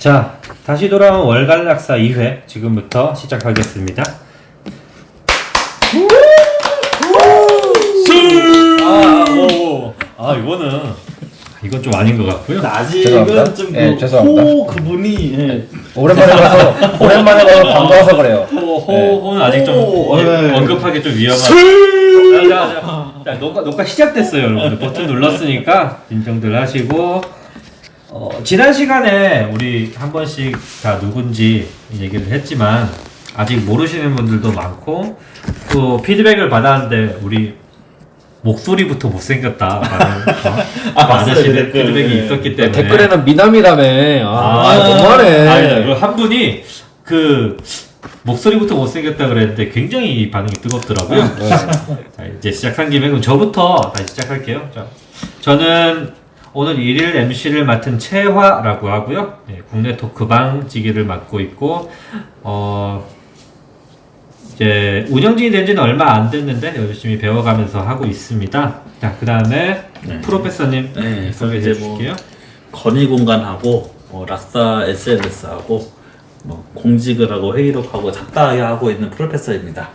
자, 다시 돌아온 월간 락사 2회 지금부터 시작하겠습니다. 이건 좀 아닌 것 같고요. 아직은 좀 죄송합니다. 그분이 오랜만에 봐서 반가워서 그래요. 호는 아직 좀 언급하기 좀 위험한. 자, 녹화 시작됐어요, 여러분. 버튼 눌렀으니까 인정들 하시고. 지난 시간에 우리 한 번씩 다 누군지 얘기를 했지만 아직 모르시는 분들도 많고 또 피드백을 받았는데 우리 목소리부터 못생겼다라는 많으시는 피드백이 있었기 때문에 댓글에는 미남이라며. 너무하네. 그리고 한 분이 그 목소리부터 못생겼다 그랬는데 굉장히 반응이 뜨겁더라고요. 자, 이제 시작한 김에 그럼 저부터 다시 시작할게요. 자, 저는 오늘 1일 MC를 맡은 채화라고 하고요. 네, 국내 토크방 지기를 맡고 있고 이제 운영진이 된 지는 얼마 안 됐는데 열심히 배워가면서 하고 있습니다. 자, 그 다음에 프로페서님 소개해 주실게요. 건의 공간하고 락사 SNS하고 공직을 하고 회의록 하고 잡다하게 하고 있는 프로페서입니다.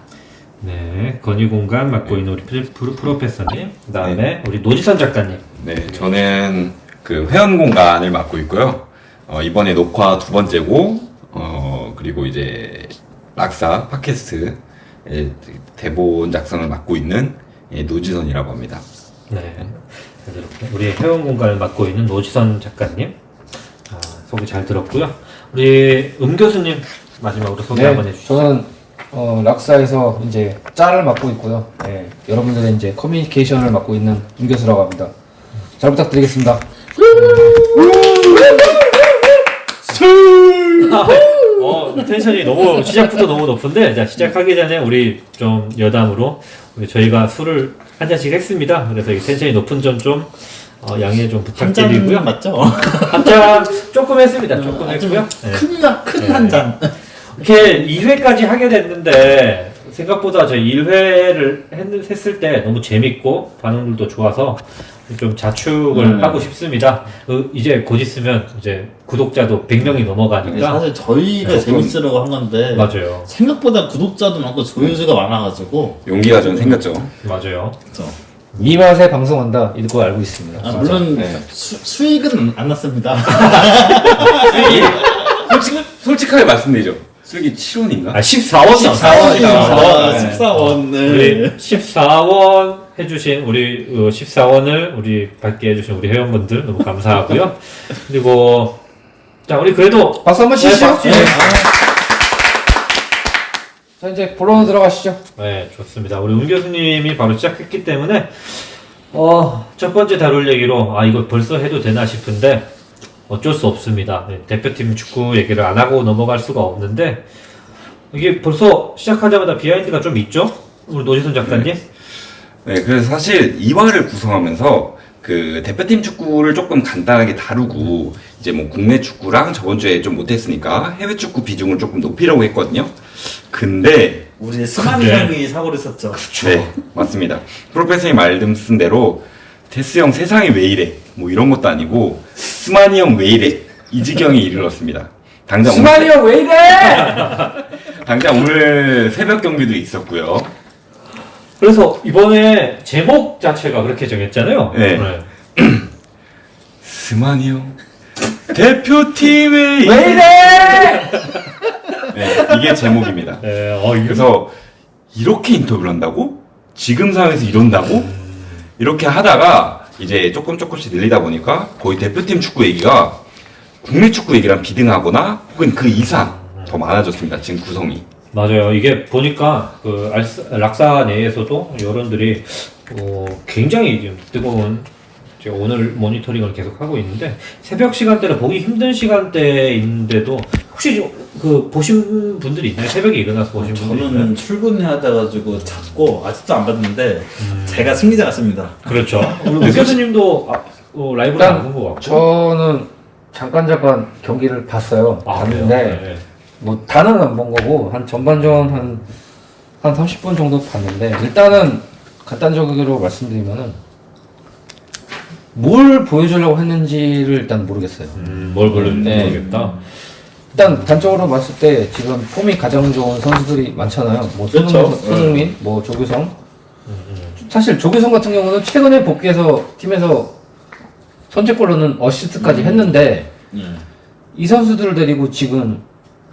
네, 건의공간 맡고 있는 우리 프로페서님, 그 다음에 우리 노지선 작가님. 네, 저는 그 회원 공간을 맡고 있고요. 이번에 녹화 두 번째고, 그리고 이제 락사 팟캐스트 대본 작성을 맡고 있는 노지선이라고 합니다. 네, 이렇게 우리 회원 공간을 맡고 있는 노지선 작가님 소개 잘 들었고요. 우리 교수님 마지막으로 소개 한번 해주시죠. 저는 락사에서 이제 짤을 맡고 있고요. 네, 여러분들의 이제 커뮤니케이션을 맡고 있는 임교수라고 합니다. 잘 부탁드리겠습니다. 텐션이 시작부터 너무 높은데, 자, 시작하기 전에 우리 좀 여담으로, 저희가 술을 한 잔씩 했습니다. 그래서 이 텐션이 높은 점 좀, 양해 좀 부탁드리고요. 한 잔 맞죠? 한 잔 조금 했습니다. 조금 했고요. 네. 큰 한 잔. 이렇게 2회까지 하게 됐는데, 생각보다 저희 1회를 했을 때 너무 재밌고, 반응들도 좋아서, 좀 자축을 하고 싶습니다. 이제 곧 있으면 이제 구독자도 100명이 넘어가니까. 사실 저희가 재밌으려고 한 건데 맞아요. 생각보다 구독자도 많고 조회수가 많아가지고 용기가 좀 생겼죠. 맞아요. 이 맛에 방송한다 이거 알고 있습니다. 물론 네. 수익은 안 났습니다. 솔직하게 말씀드리죠. 수익이 7원인가? 14원. 14원. 우리 14원 해주신 우리 14원을 우리 받게 해주신 우리 회원분들 너무 감사하고요. 그리고 자, 우리 그래도 박수 한번 치시죠. 박수. 자, 이제 본론으로 들어가시죠. 네, 좋습니다. 우리 운 교수님이 바로 시작했기 때문에 첫 번째 다룰 얘기로 이거 벌써 해도 되나 싶은데 어쩔 수 없습니다. 네, 대표팀 축구 얘기를 안 하고 넘어갈 수가 없는데 이게 벌써 시작하자마자 비하인드가 좀 있죠? 우리 노지선 작가님? 네, 그래서 사실 2화를 구성하면서 그 대표팀 축구를 조금 간단하게 다루고 이제 뭐 국내 축구랑 저번 주에 좀 못했으니까 해외 축구 비중을 조금 높이려고 했거든요. 근데 우리 스마니 형이 사고를 썼죠. 네, 맞습니다. 프로페서의 말씀 대로 테스 형 세상이 왜 이래 뭐 이런 것도 아니고 스마니 형 왜 이래 이 지경에 이르렀습니다. 당장 스마니 형 왜 이래? 당장 오늘 새벽 경기도 있었고요. 그래서 이번에 제목 자체가 그렇게 정했잖아요. 네. 스마니 형 대표팀에 왜 이래? 네, 이게 제목입니다. 네, 그래서 이렇게 인터뷰를 한다고? 지금 상황에서 이런다고? 이렇게 하다가 이제 조금씩 늘리다 보니까 거의 대표팀 축구 얘기가 국내 축구 얘기랑 비등하거나 혹은 그 이상 더 많아졌습니다. 지금 구성이. 맞아요. 이게 보니까 그 락사 내에서도 여론들이 굉장히 지금 뜨거운 제가 오늘 모니터링을 계속 하고 있는데 새벽 시간대는 보기 힘든 시간대인데도 혹시 그 보신 분들이 있나요? 새벽에 일어나서 보신 분들이 있나요? 저는 출근해야 돼가지고 찾고 아직도 안 봤는데 제가 승리자 같습니다. 그렇죠. 우리 교수님도 라이브로 일단 나온 것 같고. 저는 잠깐 경기를 봤어요. 그래요? 봤는데 네. 뭐 다는 안 본 거고 한 전반전 한 30분 정도 봤는데 일단은 간단적으로 말씀드리면은 뭘 보여주려고 했는지를 일단 모르겠어요. 뭘 걸렸는지 네. 모르겠다. 일단 단적으로 봤을 때 지금 폼이 가장 좋은 선수들이 많잖아요. 뭐 그렇죠. 손흥민, 뭐 조규성. 사실 조규성 같은 경우는 최근에 복귀해서 팀에서 선제골로는 어시스트까지 했는데 이 선수들을 데리고 지금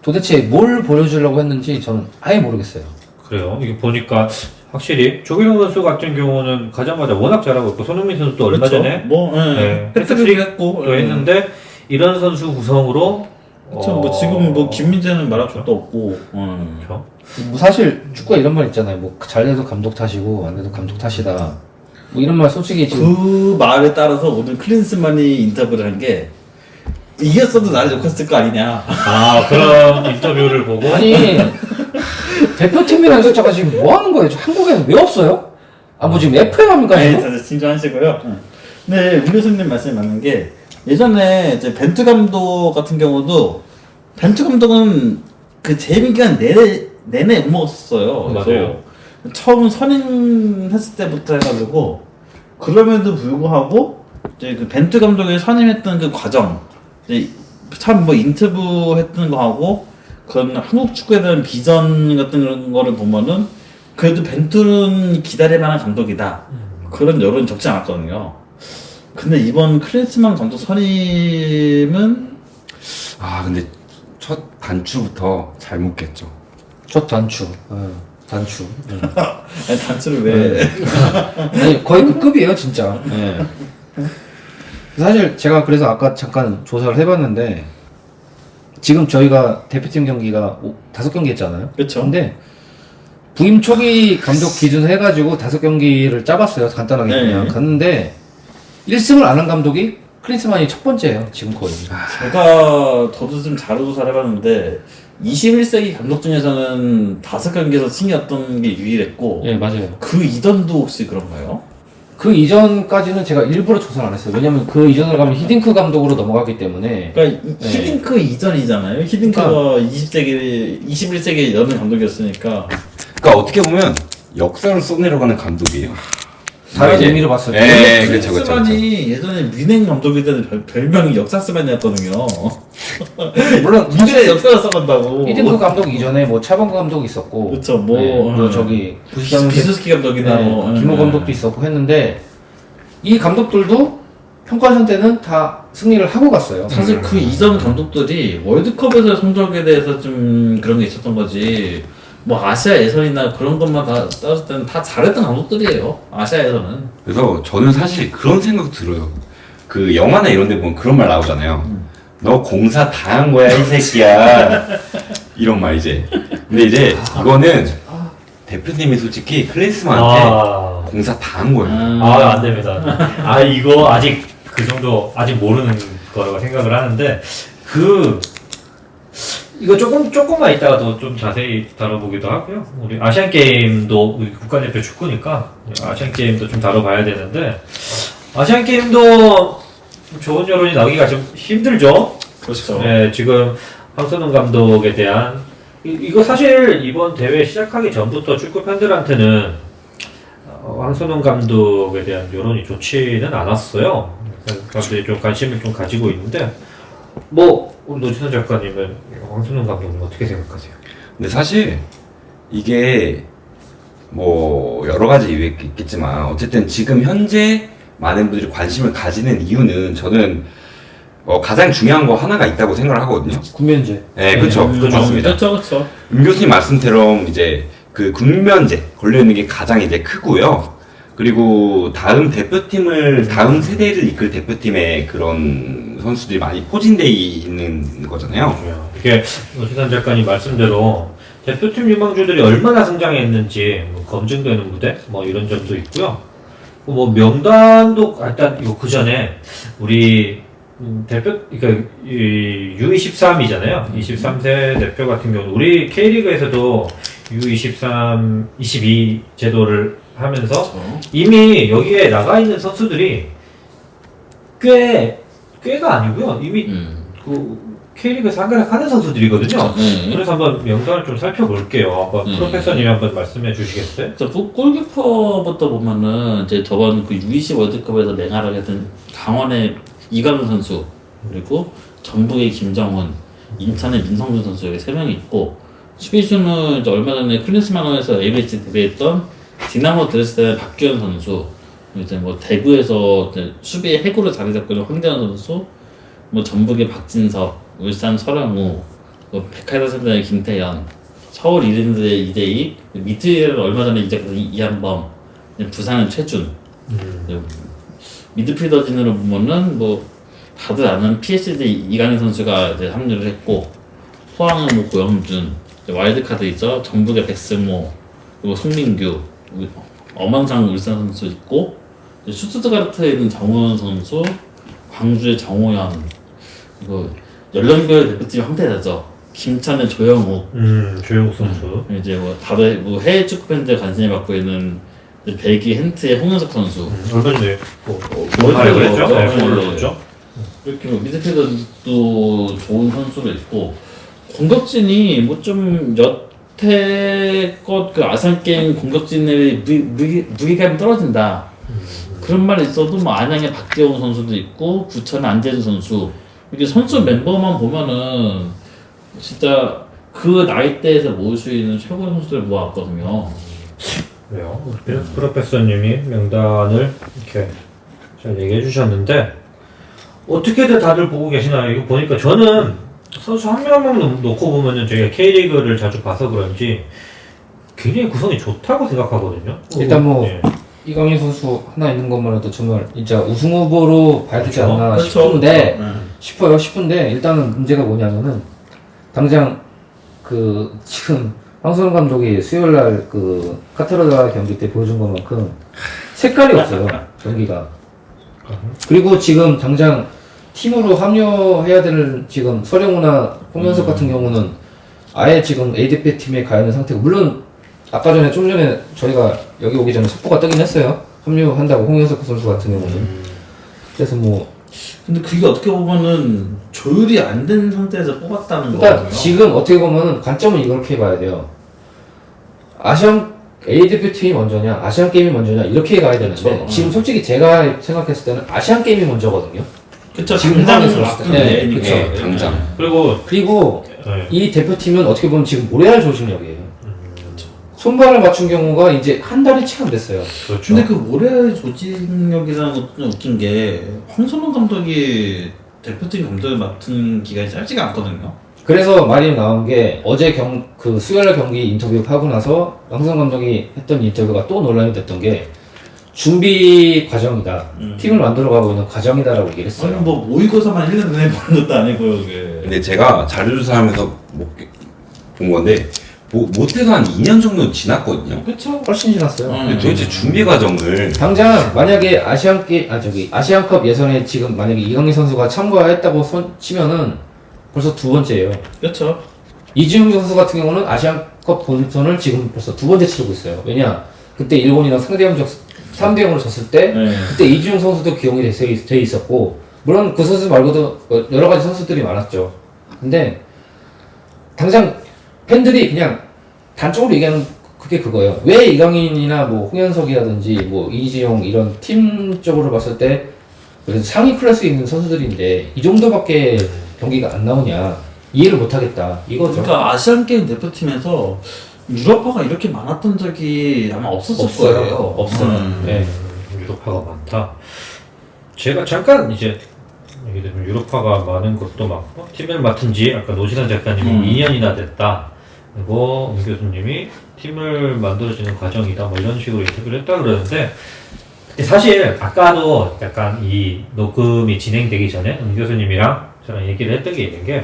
도대체 뭘 보여주려고 했는지 저는 아예 모르겠어요. 그래요. 이게 보니까 확실히 조규성 선수 같은 경우는 가자마자 워낙 잘하고 있고 손흥민 선수도 얼마 그렇죠. 전에 뭐 패트릭 했고 했는데 이런 선수 구성으로 그렇죠. 뭐 지금 뭐 김민재는 말할 것도 없고. 그렇죠. 뭐 사실 축구가 이런 말 있잖아요. 뭐 잘 돼도 감독 탓이고 안 돼도 감독 탓이다. 뭐 이런 말 솔직히 지금 그 말에 따라서 오늘 클린스만이 인터뷰를 한 게 이겼어도 나를 욕했을 거 아니냐. 아 그런 인터뷰를 보고 아니 대표팀이라는 숫자가 지금 뭐 하는 거예요? 한국에는 왜 없어요? 아 뭐 지금 FM 합니까 아니, 지금? 다들 진정하시고요. 근데 운 교수님 말씀이 맞는 게 예전에 이제 벤투 감독 같은 경우도 벤투 감독은 그 재임 기간 내내 못 먹었어요. 그래서 맞아요. 처음 선임했을 때부터 해가지고 그럼에도 불구하고 이제 그 벤투 감독이 선임했던 그 과정 이제 참 뭐 인터뷰 했던 거 하고 그런 한국 축구에 대한 비전 같은 그런 거를 보면은 그래도 벤투는 기다릴 만한 감독이다. 그런 여론이 적지 않았거든요. 근데 이번 클린스만 감독 선임은 근데 첫 단추부터 잘 묶겠죠. 첫 단추. 단추. 아니, 단추를 왜? 아니 거의 그 급이에요 진짜. 사실 제가 그래서 아까 잠깐 조사를 해봤는데 지금 저희가 대표팀 경기가 5경기 했잖아요. 그쵸. 근데 부임 초기 감독 기준 해가지고 5경기를 짜봤어요. 간단하게 네. 그냥 갔는데 1승을 안 한 감독이 클린스만이 첫 번째예요. 지금 거의. 제가 저도 좀 자료 조사를 해봤는데 21세기 감독 중에서는 5경기에서 승이었던 게 유일했고 예 맞아요. 그 이전도 혹시 그런가요? 그 이전까지는 제가 일부러 조사를 안 했어요. 왜냐면 그 이전을 가면 히딩크 감독으로 넘어가기 때문에. 그러니까 네. 히딩크 이전이잖아요. 히딩크가 21세기 여는 감독이었으니까 그러니까 어떻게 보면 역사를 써내려가는 감독이에요. 다른 이제- 의미로 봤을 때. 예, 그렇죠, 그렇죠. 클린스만이 예전에 뮌헨 감독일 때는 별명이 역사스만이었거든요. 물론 뮌헨의 역사를 써간다고. 히딩크 감독 이전에 뭐 차범근 감독이 있었고. 그쵸, 뭐, 뭐 저기 비수스키 감독이나 뭐. 김호 감독도 있었고 했는데 이 감독들도 평가전 때는 다 승리를 하고 갔어요. 사실 그 이전 감독들이 월드컵에서 성적에 대해서 좀 그런 게 있었던 거지. 뭐 아시아 예선이나 그런 것만 다 따졌을 때는 다 잘했던 감독들이에요. 아시아에서는. 그래서 저는 사실 그런 생각 들어요. 그 영화나 이런 데 보면 그런 말 나오잖아요. 너 공사 다 한 거야, 이 새끼야. 이런 말 이제. 근데 이제 이거는 대표님이 솔직히 클린스만한테 공사 다 한 거예요. 안 됩니다. 이거 아직 그 정도 아직 모르는 거라고 생각을 하는데 이거 조금만 이따가도 좀 자세히 다뤄보기도 하고요. 우리 아시안 게임도 우리 국가대표 축구니까 아시안 게임도 좀 다뤄봐야 되는데 아시안 게임도 좋은 여론이 나오기가 좀 힘들죠. 그렇죠. 네, 지금 황선홍 감독에 대한 이거 사실 이번 대회 시작하기 전부터 축구 팬들한테는 황선홍 감독에 대한 여론이 좋지는 않았어요. 사람들이 좀 관심을 좀 가지고 있는데 우리 노진선 작가님은 황선홍 감독님 어떻게 생각하세요? 근데 사실 이게 뭐 여러 가지 이유가 있겠지만 어쨌든 지금 현재 많은 분들이 관심을 가지는 이유는 저는 가장 중요한 거 하나가 있다고 생각을 하거든요. 군면제. 네, 그렇죠. 맞습니다. 그렇죠. 교수님 말씀처럼 이제 그 국면제 걸려 있는 게 가장 이제 크고요. 그리고 다음 세대를 이끌 대표팀의 그런 선수들이 많이 포진돼 있는 거잖아요. 이게 노진선 작가님 말씀대로 대표팀 유망주들이 얼마나 성장했는지 검증되는 무대 이런 점도 있고요. 명단도 일단 그 전에 우리 그러니까 U23이잖아요. 23세 대표 같은 경우 우리 K리그에서도 U23, 22 제도를 하면서 이미 여기에 나가 있는 선수들이 꽤가 아니고요. 이미 K리그에서 한가닥하는 선수들이거든요. 네. 그래서 한번 명단을 좀 살펴볼게요. 한번 프로페서님이 한번 말씀해 주시겠어요? 골키퍼부터 보면은 이제 저번 그 U20 월드컵에서 맹활약을 했던 강원의 이강인 선수, 그리고 전북의 김정훈, 인천의 민성준 선수 여기 3명이 있고, 수비수는 이제 얼마 전에 클린스만호에서 ABH 데뷔했던 디나모 드레스덴의 박규현 선수, 이제 뭐 대구에서 이제 수비의 핵으로 자리 잡고 있는 황재환 선수, 뭐 전북의 박진석, 울산 설영우, 뭐 백화점의 김태현, 서울 이랜드의 이대희, 미드필더를 얼마 전에 이적해서 이한범, 부산은 최준. 미드필더진으로 보면은 뭐 다들 아는 PSG 이강인 선수가 이제 합류를 했고, 포항은 뭐 고영준, 와일드카드 있죠. 전북의 백승모, 그리고 송민규, 엄원상 울산 선수 있고, 슈투트가르트에 있는 정우현 선수, 광주의 정호연, 그리고 연령별 대표팀 황태자죠. 김천의 조영욱, 조영욱 선수. 이제 뭐 다들 뭐 해외 축구 팬들 관심을 받고 있는 이제 벨기에 헨트의 홍현석 선수. 얼마 전에 월드컵 그랬죠? 넣었죠. 네, 골 넣었죠. 이렇게 뭐 미드필더도 좋은 선수로 있고, 공격진이 뭐 좀 여태껏 그 아시안 게임 공격진의 무게감이 떨어진다. 그런 말이 있어도 뭐 안양의 박재홍 선수도 있고, 부천의 안재주 선수. 이렇게 선수 멤버만 보면은 진짜 그 나이대에서 모을 수 있는 최고의 선수들을 모았거든요. 그래요. 프로페서님이 명단을 이렇게 잘 얘기해 주셨는데 어떻게들 다들 보고 계시나요? 이거 보니까 저는 선수 한 명 한 명 놓고 보면은 저희가 K리그를 자주 봐서 그런지 굉장히 구성이 좋다고 생각하거든요. 일단 뭐 예. 이강인 선수 하나 있는 것만으로도 정말 진짜 우승 후보로 봐야 되지 그렇죠. 않나 그렇죠. 싶은데 일단은 문제가 뭐냐면은 당장 그 지금 황선홍 감독이 수요일날 그 카타르와 경기 때 보여준 것만큼 색깔이 없어요 경기가. 그리고 지금 당장 팀으로 합류해야 될 지금 서령우나 홍현석 같은 경우는 아예 지금 A 대표팀에 가 있는 상태고, 물론 아까 전에 좀 전에 저희가 여기 오기 전에 속보가 뜨긴 했어요. 합류한다고 홍현석 선수 같은 경우는. 그래서 뭐 근데 그게 어떻게 보면은 조율이 안 된 상태에서 뽑았다는 그러니까 거거든요. 지금 어떻게 보면은 관점은 이렇게 봐야 돼요. 아시안 A 대표팀이 먼저냐, 아시안 게임이 먼저냐 이렇게 가야 되는데 그쵸. 지금 솔직히 제가 생각했을 때는 아시안 게임이 먼저거든요. 그쵸, 지금 당장에서 상황에서 바꾸는 네, 애니까. 그쵸. 당장. 그리고 네. 이 대표팀은 어떻게 보면 지금 모래알 조직력이에요. 손발을 맞춘 경우가 이제 한 달이 채 안 됐어요. 그렇죠. 근데 그 모래 조직력이라는 것도 좀 웃긴 게, 황선홍 감독이 대표팀 감독을 맡은 기간이 짧지가 않거든요. 그래서 말이 나온 게 어제 그 수요일 경기 인터뷰 하고 나서 황선 감독이 했던 인터뷰가 또 논란이 됐던 게 준비 과정이다. 팀을 만들어가고 있는 과정이다라고 얘기를 했어요. 아니 뭐 모의고사만 1년 내내 보는 것도 아니고요, 그게. 근데 제가 자료조사하면서 본 건데 못해서 한 2년 정도 지났거든요. 그쵸? 훨씬 지났어요. 근데 도대체 준비 과정을 당장 만약에 아시안컵 예선에 지금 만약에 이강인 선수가 참가했다고 치면은 벌써 두 번째예요. 그쵸? 이지용 선수 같은 경우는 아시안컵 본선을 지금 벌써 두 번째 치르고 있어요. 왜냐? 그때 일본이랑 3대 0으로 졌을 때 네. 그때 이지용 선수도 기용이 돼 있었고, 물론 그 선수 말고도 여러 가지 선수들이 많았죠. 근데 당장 팬들이 그냥 단적으로 얘기하는 그게 그거예요. 왜 이강인이나 뭐 홍현석이라든지 뭐 이지용 이런 팀적으로 봤을 때 그래도 상위 클래스에 있는 선수들인데 이 정도밖에 경기가 안 나오냐, 이해를 못 하겠다 이거죠. 그러니까 아시안 게임 대표팀에서 유럽파가 이렇게 많았던 적이 아마 없었을 없어요. 거예요. 없어요. 네. 유럽파가 많다. 제가 잠깐 이제 얘기 들으면 유럽파가 많은 것도 많고, 팀을 맡은 지 아까 노진환 작가님이 2년이나 됐다. 그리고 임 교수님이 팀을 만들어지는 과정이다. 뭐 이런 식으로 인터뷰를 했다 그러는데, 사실 아까도 약간 이 녹음이 진행되기 전에 임 교수님이랑 저랑 얘기를 했던 게 있는 게,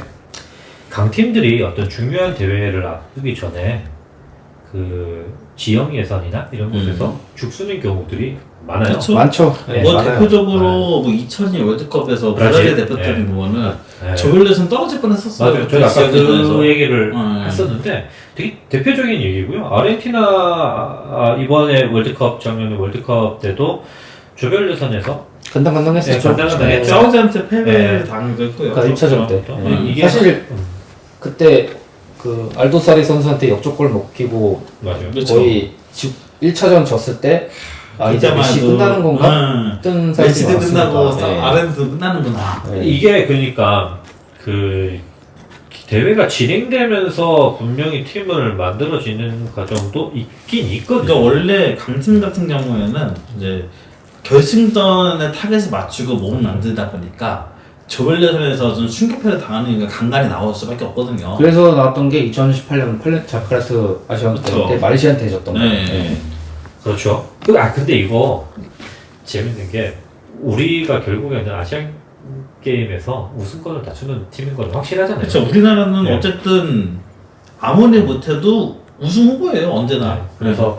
강팀들이 어떤 중요한 대회를 앞두기 전에 그 지역 예선이나 이런 곳에서 죽쓰는 경우들이 많아요. 그쵸? 많죠. 네, 뭐 많아요. 대표적으로 뭐 2002 월드컵에서 브라질. 브라질 대표팀 보면은 네. 조별예선 떨어질 뻔했었어요. 맞아요. 저희 아까 그 얘기를 네. 했었는데 되게 대표적인 얘기고요. 아르헨티나 이번에 월드컵 작년에 월드컵 때도 조별 예선에서 간당간당했었죠. 네, 간당간당했죠. 사우디한테 패배를 네. 당하기도 했고요. 그러니까 1차전 때. 그렇죠. 예. 이게- 사실 그때 그 알도사리 선수한테 역적골 먹히고 맞아요. 그렇죠. 거의 1차전 졌을 때 아 이제 메시 끝나는 건가? 뜬 사람이 메시도 끝나고 많았으니까. 예. 아렌도 끝나는구나. 네. 이게 그러니까 그 대회가 진행되면서 분명히 팀을 만들어지는 과정도 있긴 있거든요. 그러니까 원래 강팀 같은 경우에는 이제 결승전에 타겟을 맞추고 몸을 만들다 보니까 조별 예선에서 좀 충격패를 당하는 게 간간히 나올 수밖에 없거든요. 그래서 나왔던 게 2018년 자카르타 아시안 게임 그렇죠. 때 마레시아한테 졌던 거예요. 네. 그렇죠. 근데 이거 재밌는 게 우리가 결국에는 아시안 게임에서 우승권을 다투는 팀인 건 확실하잖아요. 그렇죠. 우리나라는 네. 어쨌든 아무리 못해도 우승 후보예요 언제나. 네. 그래서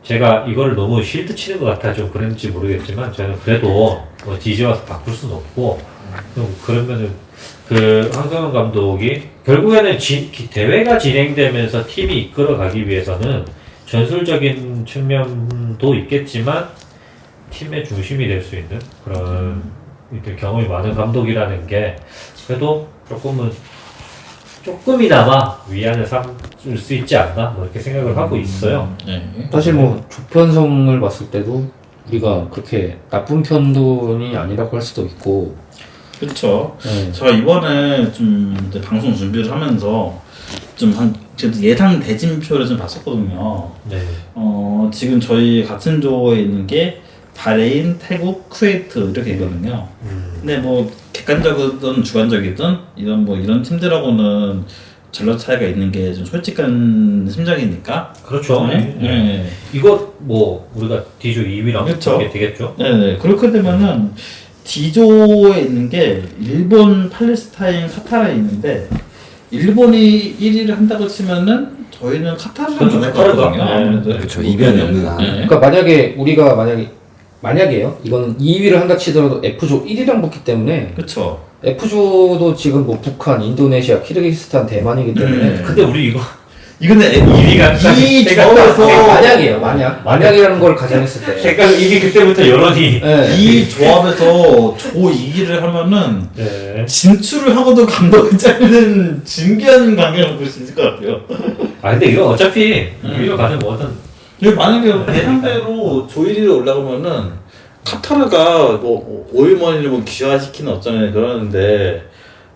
제가 이걸 너무 실드 치는 것 같아 좀 그랬는지 모르겠지만 저는 그래도 뭐 뒤집어서 바꿀 수는 없고 좀 그러면은 그 황성현 감독이 결국에는 대회가 진행되면서 팀이 이끌어가기 위해서는 전술적인 측면도 있겠지만 팀의 중심이 될 수 있는 그런 이렇게 경험이 많은 감독이라는 게 그래도 조금이나마 위안을 삼을 수 있지 않나 뭐 이렇게 생각을 하고 있어요. 네. 사실 뭐 조편성을 봤을 때도 우리가 그렇게 나쁜 편이 아니라고 할 수도 있고. 그렇죠. 네. 제가 이번에 좀 이제 방송 준비를 하면서 그래도 예상 대진표를 좀 봤었거든요. 네. 지금 저희 같은 조에 있는 게 바레인, 태국, 쿠웨이트 이렇게 있거든요. 근데 뭐 객관적이든 주관적이든 이런 팀들하고는 전력 차이가 있는 게 좀 솔직한 심정이니까. 그렇죠. 네. 네. 이거 뭐 우리가 D조 2위랑 그렇죠. 그렇게 되겠죠. 네. 그렇게 되면은 D조에 있는 게 일본, 팔레스타인, 카타르에 있는데 일본이 1위를 한다고 치면은 저희는 카타르랑 그렇죠. 만날 것 같거든요. 네. 아무래도. 그렇죠. 이변이 없는 한. 네. 그러니까 만약에 우리가 만약에요. 이건 2위를 한다 치더라도 F조 1위랑 붙기 때문에 그렇죠. F조도 지금 뭐 북한, 인도네시아, 키르기스탄, 대만이기 때문에 근데 우리 이거는 2위가 이 조에서 만약이에요. 만약이라는 걸 가정했을 때. 색깔 이게 그때부터 여론이 네. 이 조합에서 조 2위를 하면은 네. 진출을 하고도 감독을 자르는 진기한 관계를 볼 수 있을 것 같아요. 아 근데 이거 어차피 2위로 가는 뭐든 만약에 예상대로 조 1위로 올라가면은 카타르가 뭐 오일머니를 뭐 귀화시키는 어쩌네 그러는데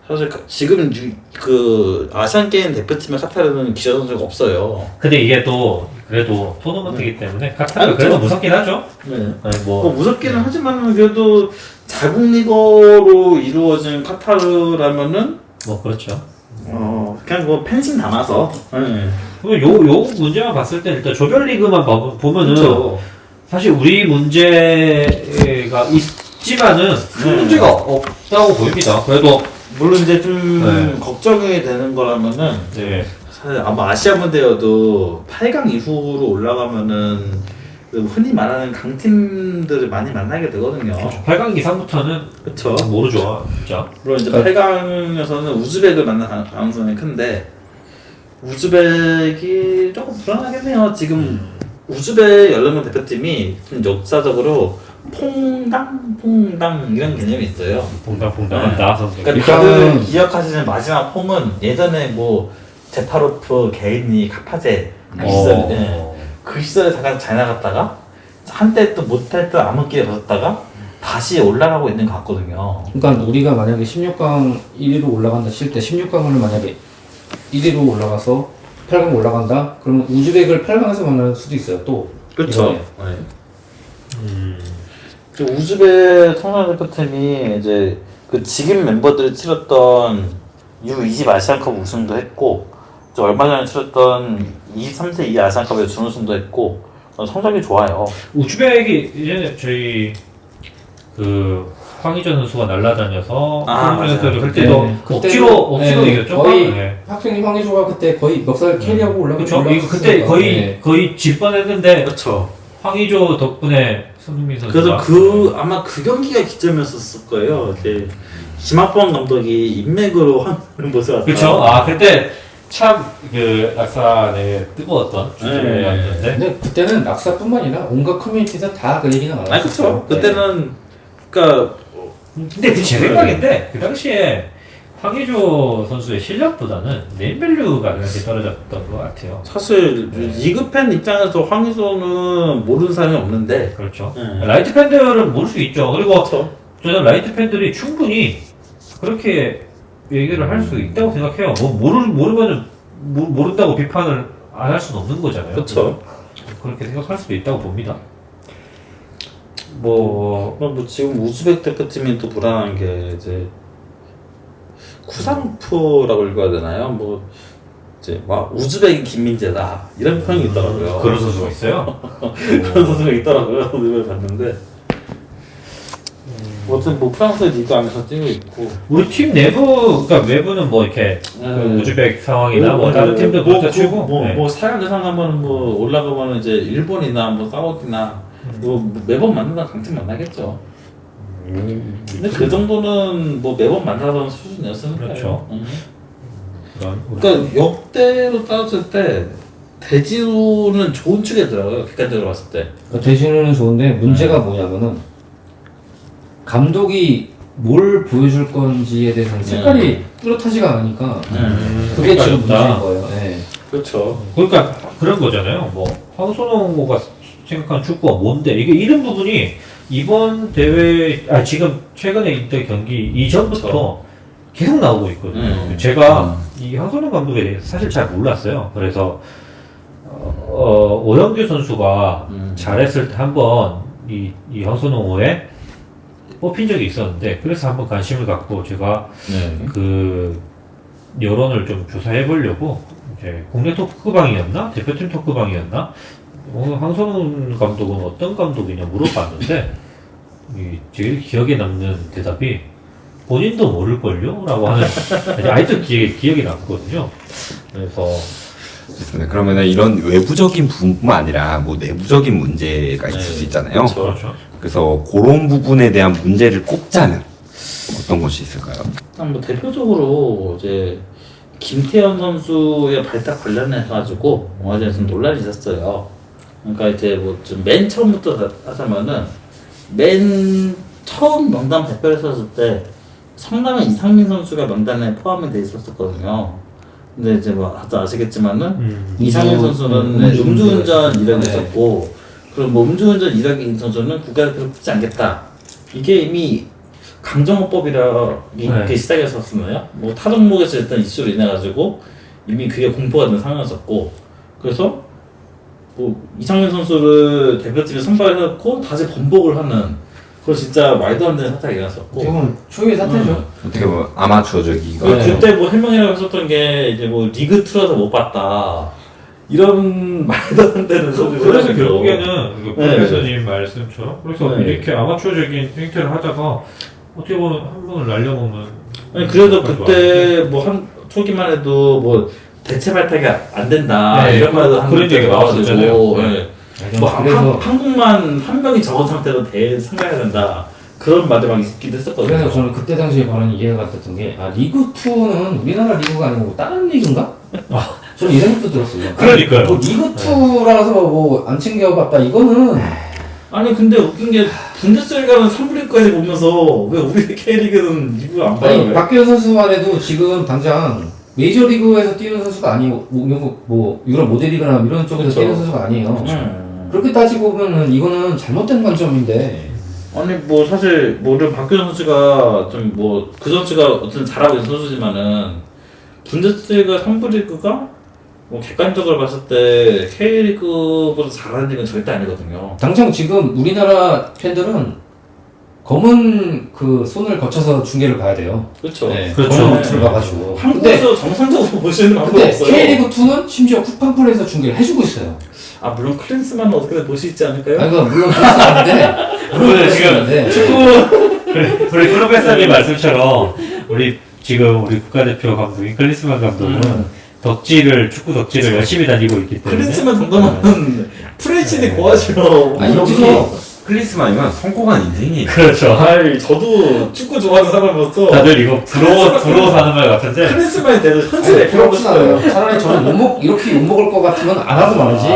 사실 지금 그 아시안 게임 대표팀의 카타르는 기아 선수가 없어요. 근데 이게 또 그래도 토너먼트이기 때문에 카타르가 아니, 그래도 무섭긴 하죠. 네. 아니, 뭐 무섭기는 하지만 그래도 자국 리거로 이루어진 카타르라면은 뭐 그렇죠. 그냥 뭐 펜싱 담아서. 네. 그러면 요 문제만 봤을 때 일단 조별리그만 보면은 그렇죠. 사실 우리 문제가 있지만은 큰 문제가 없다고 보입니다. 그래도 물론 이제 좀 네. 걱정이 되는 거라면은 네. 사실 아마 아시아 무대여도 8강 이후로 올라가면은 그 흔히 말하는 강팀들을 많이 만나게 되거든요. 8강 이상부터는 그렇죠. 모르죠, 진짜. 물론 이제 8강에서는 우즈벡을 만날 가능성이 큰데 우즈벡이 조금 불안하겠네요. 지금 우즈벡 16명 대표팀이 좀 역사적으로 퐁당 이런 개념이 있어요. 봉당봉당한다 선수. 그러니까 다들 기억하시는 마지막 퐁은 예전에 뭐 제파로프, 게이니, 카파제 그 시절, 그 시절에 잠깐 잘 나갔다가 한때 또 못할 때 암흑기에 벗었다가 다시 올라가고 있는 것 같거든요. 그러니까 우리가 만약에 16강 1위로 올라간다 칠 때 16강을 만약에 1위로 올라가서 8강 올라간다? 그러면 우즈벡을 8강에서 만날 수도 있어요. 또 그렇죠. 이번에. 그 우즈벡 성남 대표팀이 이제 그 지금 멤버들이 치렀던 U20 아시안컵 우승도 했고 저 얼마 전에 치렀던 23세 이하 아시안컵에 준우승도 했고 성적이 좋아요. 우즈벡이 이제 저희 그 황희전 선수가 날라다녀서 맞아요. 할 때도 네, 억지로 이겼죠. 거의 네. 학생이 황희조가 그때 거의 멱살 캐리하고 그렇죠. 이거 그때 거의 질 뻔했는데 그렇죠. 황희조 덕분에 손흥민 선수가 그래서 그 아마 그 경기가 기점이었을 거예요. 이제 김학범 감독이 인맥으로 하는 모습 그렇죠. 아 그때 참 그 낙산에 뜨거웠던 주제였는데 근데 그때는 낙사뿐만 아니라 온갖 커뮤니티에서 다 그 얘기가 아 나왔어요. 그렇죠. 그때는 그러니까 근데 그 제 생각인데 그 당시에 황의조 선수의 실력보다는 네임밸류가 그렇게 떨어졌던 것 같아요. 사실 리그 팬 입장에서 황희조는 모르는 사람이 없는데 그렇죠. 네. 라이트 팬들은 모를 수 있죠. 그리고 그렇죠. 저는 라이트 팬들이 충분히 그렇게 얘기를 할 수 있다고 생각해요. 뭐 모르면은 모른다고 비판을 안 할 수는 없는 거잖아요. 그렇죠. 그렇게 생각할 수도 있다고 봅니다. 뭐 지금 우즈벡 대표팀이 또 불안한 게 이제 구상프라고 읽어야 되나요? 뭐 이제 막 우즈벡이 김민재다 이런 평이 있더라고요. 그런 선수가 있어요. 그런 선수가 있더라고요. 오늘 봤는데. 어쨌든 뭐 프랑스 리그 안에서 뛰고 있고. 우리 팀 내부, 그러니까 외부는 뭐 이렇게 그 우즈벡 상황이나 뭐 다른 팀도 그렇다 치고 뭐 사양 예상 하면 뭐 올라가면 이제 일본이나 뭐 사우디나 뭐 매번 만나다 강팀 만나겠죠. 근데 그 정도는 뭐 매번 만나던 수준이었으니까요. 그렇죠. 그러니까 역대로 따졌을 때 대진우는 좋은 축이더라고요. 객관적으로 봤을 때. 대신은 좋은데 문제가 뭐냐면은 감독이 뭘 보여줄 건지에 대해서는 색깔이 뚜렷하지가 않으니까 그게 지금 문제인 거예요. 네. 그렇죠. 그러니까 그런 거잖아요. 뭐 황선홍가 생각하는 축구가 뭔데 이게 이런 부분이 이번 대회 지금 최근에 있던 경기 이전부터 계속 나오고 있거든요. 제가 이 황선홍 감독에 대해서 사실 잘 몰랐어요. 그래서 오영규 선수가 잘했을 때 한번 이 황선홍호에 뽑힌 적이 있었는데 그래서 한번 관심을 갖고 제가 그 여론을 좀 조사해 보려고 이제 국내 토크방이었나 대표팀 토크방이었나 황선홍 감독은 어떤 감독이냐 물어봤는데 제일 기억에 남는 대답이 본인도 모를걸요? 라고 하는 아직도 기억이 남거든요. 그래서 좋습니다. 그러면은 이런 외부적인 부분뿐만 아니라 뭐 내부적인 문제가 있을 수 있잖아요. 그렇죠. 그래서 그런 부분에 대한 문제를 꼽자면 어떤 것이 있을까요? 일단 뭐 대표적으로 이제 김태현 선수의 발탁 관련해가지고 어제 좀 논란이 있었어요. 그러니까 이제 뭐 좀 맨 처음부터 하자면은 맨 처음 명단 발표를 했었을 때 성남의 이상민 선수가 명단에 포함이 돼 있었거든요. 근데 이제 뭐 다들 아시겠지만은 이상민 선수는 음주운전 이력이 있었고 그리고 뭐 음주운전 이력이 선수는 국가대표로 뛰지 않겠다. 이게 이미 강정호법이라게 시작했었었나요? 뭐 타 종목에서 일단 이슈로 인해 가지고 이미 그게 공포가 된 상황이었었고 그래서 뭐 이상민 선수를 대표팀에 선발해놓고 다시 번복을 하는 그거 진짜 말도 안 되는 사태가 일어났었고 지금 초유의 사태죠. 어떻게 보면 아마추어적이가 그때 뭐 해명이라고 했었던 게 이제 뭐 리그 틀어서 못 봤다 이런 말도 안 되는 소리를 그래서 하면서. 결국에는 프로페서님 말씀처럼 그래서 이렇게 아마추어적인 행태를 하다가 어떻게 보면 한 번을 날려먹는 아니 그래도 그때 뭐 한 초기만 해도 뭐 대체 발탁이 안 된다 이런 말도 한 그런 얘기가 나왔었잖아요. 뭐 그래서 한국만 한 명이 적은 상태로 생각해야 된다 그런 말도 막 있기도 했었거든요. 그래서 저는 그때 당시에 발언이 이해가 갔던 게 리그 2는 우리나라 리그가 아니고 다른 리그인가? 저는 이 생각도 들었어요. 그러니까요. 뭐 리그 2라서 뭐 안 챙겨봤다 이거는 아니 근데 웃긴 게 분데스리가는 3부리그까지 보면서 왜 우리 K리그는 리그를 안 봐요? 아니 박규현 선수만 해도 지금 당장 메이저리그에서 뛰는 선수가 아니고 뭐 유럽 모델리그나 이런 쪽에서 그쵸. 뛰는 선수가 아니에요. 그렇게 따지고 보면은 이거는 잘못된 관점인데 아니 뭐 사실 뭐 우리 박규현 선수가 좀 뭐 그 선수가 어쨌든 잘하고 있는 선수지만은 분데스리가 3부리그가 뭐 객관적으로 봤을 때 K리그보다 잘하는 리그는 절대 아니거든요. 당장 지금 우리나라 팬들은 검은 그 손을 거쳐서 중계를 봐야 돼요. 그렇죠. 네, 그렇죠. 검은 들어가가지고. 한국에서 정상적으로 보시는 방법이 근데 없어요. K리그 2는 심지어 쿠팡플레이에서 중계를 해주고 있어요. 아 물론 클린스만은 어떻게든 볼 수 있지 않을까요? 아니 그러니까 물론 그럴 수 있는데 그거는 지금 있는데 우리 프로페서님 말씀처럼 우리 국가대표 감독인 클리스만 감독은 축구 덕질을 열심히 다니고 있기 때문에 클린스만 정도면 프레시니 고하시러 아니 여기서 여기서 클리스만이면 성공한 인생이에요. 그렇죠. 아이 저도 축구 좋아하는 사람으로서 다들 이거 부러워서 하는 말 같은데 클린스만이 돼도 현실에 그렇진 않아요. 차라리 저는 이렇게 욕먹을 것 같으면 안 하고 말이지.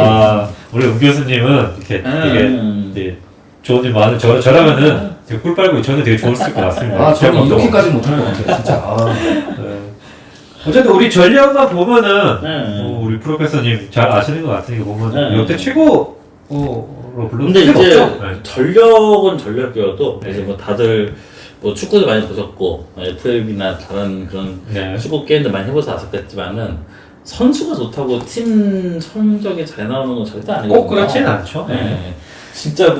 우리 움 교수님은 이렇게 되게 이제 좋은 일 많은 저라면은 꿀 빨고 저는 되게 좋았을 것 같습니다. 아 저는 감독. 이렇게까지 못할 것 같아요 진짜. 아. 네. 어쨌든 우리 전력만 보면은 네. 우리 프로페서님 잘 아시는 것 같으니까 보면 네. 역대 최고로 불러도 근데 필요가 이제 없죠. 네. 전력은 전력이어도 네. 이제 뭐 다들 뭐 축구도 많이 보셨고 FM이나 다른 그런 네. 축구 게임도 많이 해보셔서 아셨겠지만은 선수가 좋다고 팀 성적이 잘 나오는 건 절대 아니거든요. 꼭 그렇지는 않죠. 네. 진짜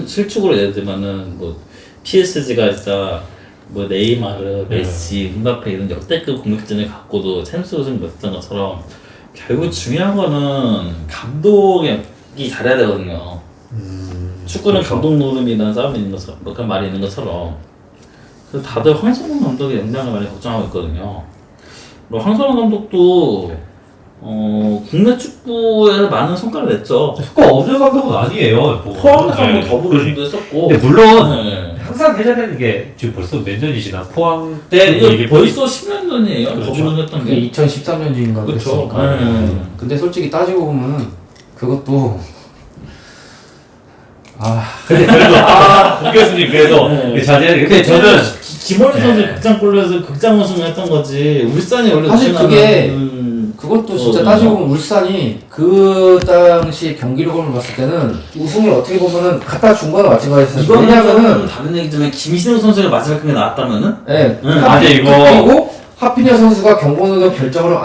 실축으로 예를 들면은 뭐 PSG가 진짜 뭐 네이마르, 메시, 음바페 이런 역대급 공격진을 갖고도 챔스 우승 못했던 것처럼 결국 중요한 거는 감독이 잘해야 되거든요. 축구는 그렇죠. 감독 노름이라는 싸움이 있는 것처럼 뭐 그런 말이 있는 것처럼 그래서 다들 황선홍 감독의 역량을 많이 걱정하고 있거든요. 뭐 황선홍 감독도 국내 축구에서 많은 성과를 냈죠. 효과 없는 감독은 아니에요. 뭐. 포항에서 네. 뭐 더블우승도 했었고. 근데 물론 네. 항상 해야 되는 게 지금 벌써 몇 년이 지나 포항 때 이게 이게 벌써 10년 전이에요. 그렇죠. 더블우승 했던 그게 게. 2013년인가 그렇죠. 그랬으니까. 네. 근데 솔직히 따지고 보면 그것도 근데 그래도 우 교수님 그래도 네. 자제해. 근데 저는 김원희 선수 네. 극장골로에서 극장 우승을 했던 거지. 울산이 원래 사실 우승하는 그게 그것도 진짜 따지고 보면 울산이 그 당시 경기력을 봤을 때는 우승을 어떻게 보면은 갖다 준 거나 마찬가지였어요. 이거는 왜냐면은 다른 얘기지만 김신영 선수가 마지막 경기에 나왔다면은 예, 아니, 이거- 그리고 하피냐 선수가 경고는 결정으로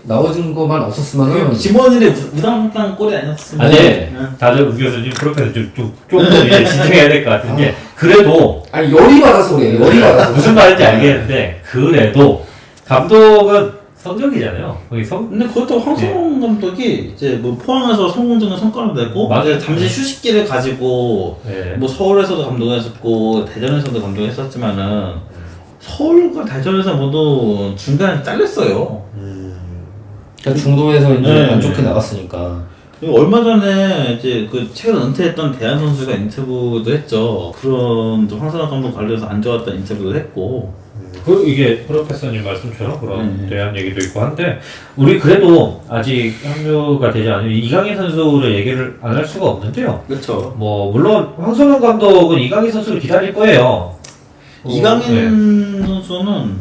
나오진 것만 없었으면은 김원일의 우당탕 골이 아니었습니다. 아니 응. 다들 우 교수님 프로페서 좀더 이제 진정해야 될 것 같은 게 그래도 아니 열이 받아서 그래요. 열이 받아서 무슨 말인지 알겠는데 그래도 감독은 성적이잖아요. 거기 근데 그것도 황성홍 감독이 이제 뭐 포항에서 성공적인 성과를 내고 맞아요. 이제 잠시 휴식기를 가지고 네. 뭐 서울에서도 감독했었고 대전에서도 감독했었지만은 서울과 대전에서 모두 중간에 잘렸어요. 그러니까 중도에서 이제 네. 안 좋게 나갔으니까. 그리고 얼마 전에 이제 그 최근 은퇴했던 대한 선수가 인터뷰도 했죠. 그런 좀 황선홍 감독 관련해서 안 좋았던 인터뷰도 했고. 이게 프로페서님 말씀처럼 그런 네. 대한 얘기도 있고 한데 우리 그래도 아직 합류가 되지 않은 이강인 선수를 얘기를 안 할 수가 없는데요. 그렇죠. 뭐 물론 황선홍 감독은 이강인 선수를 기다릴 거예요. 이강인 선수는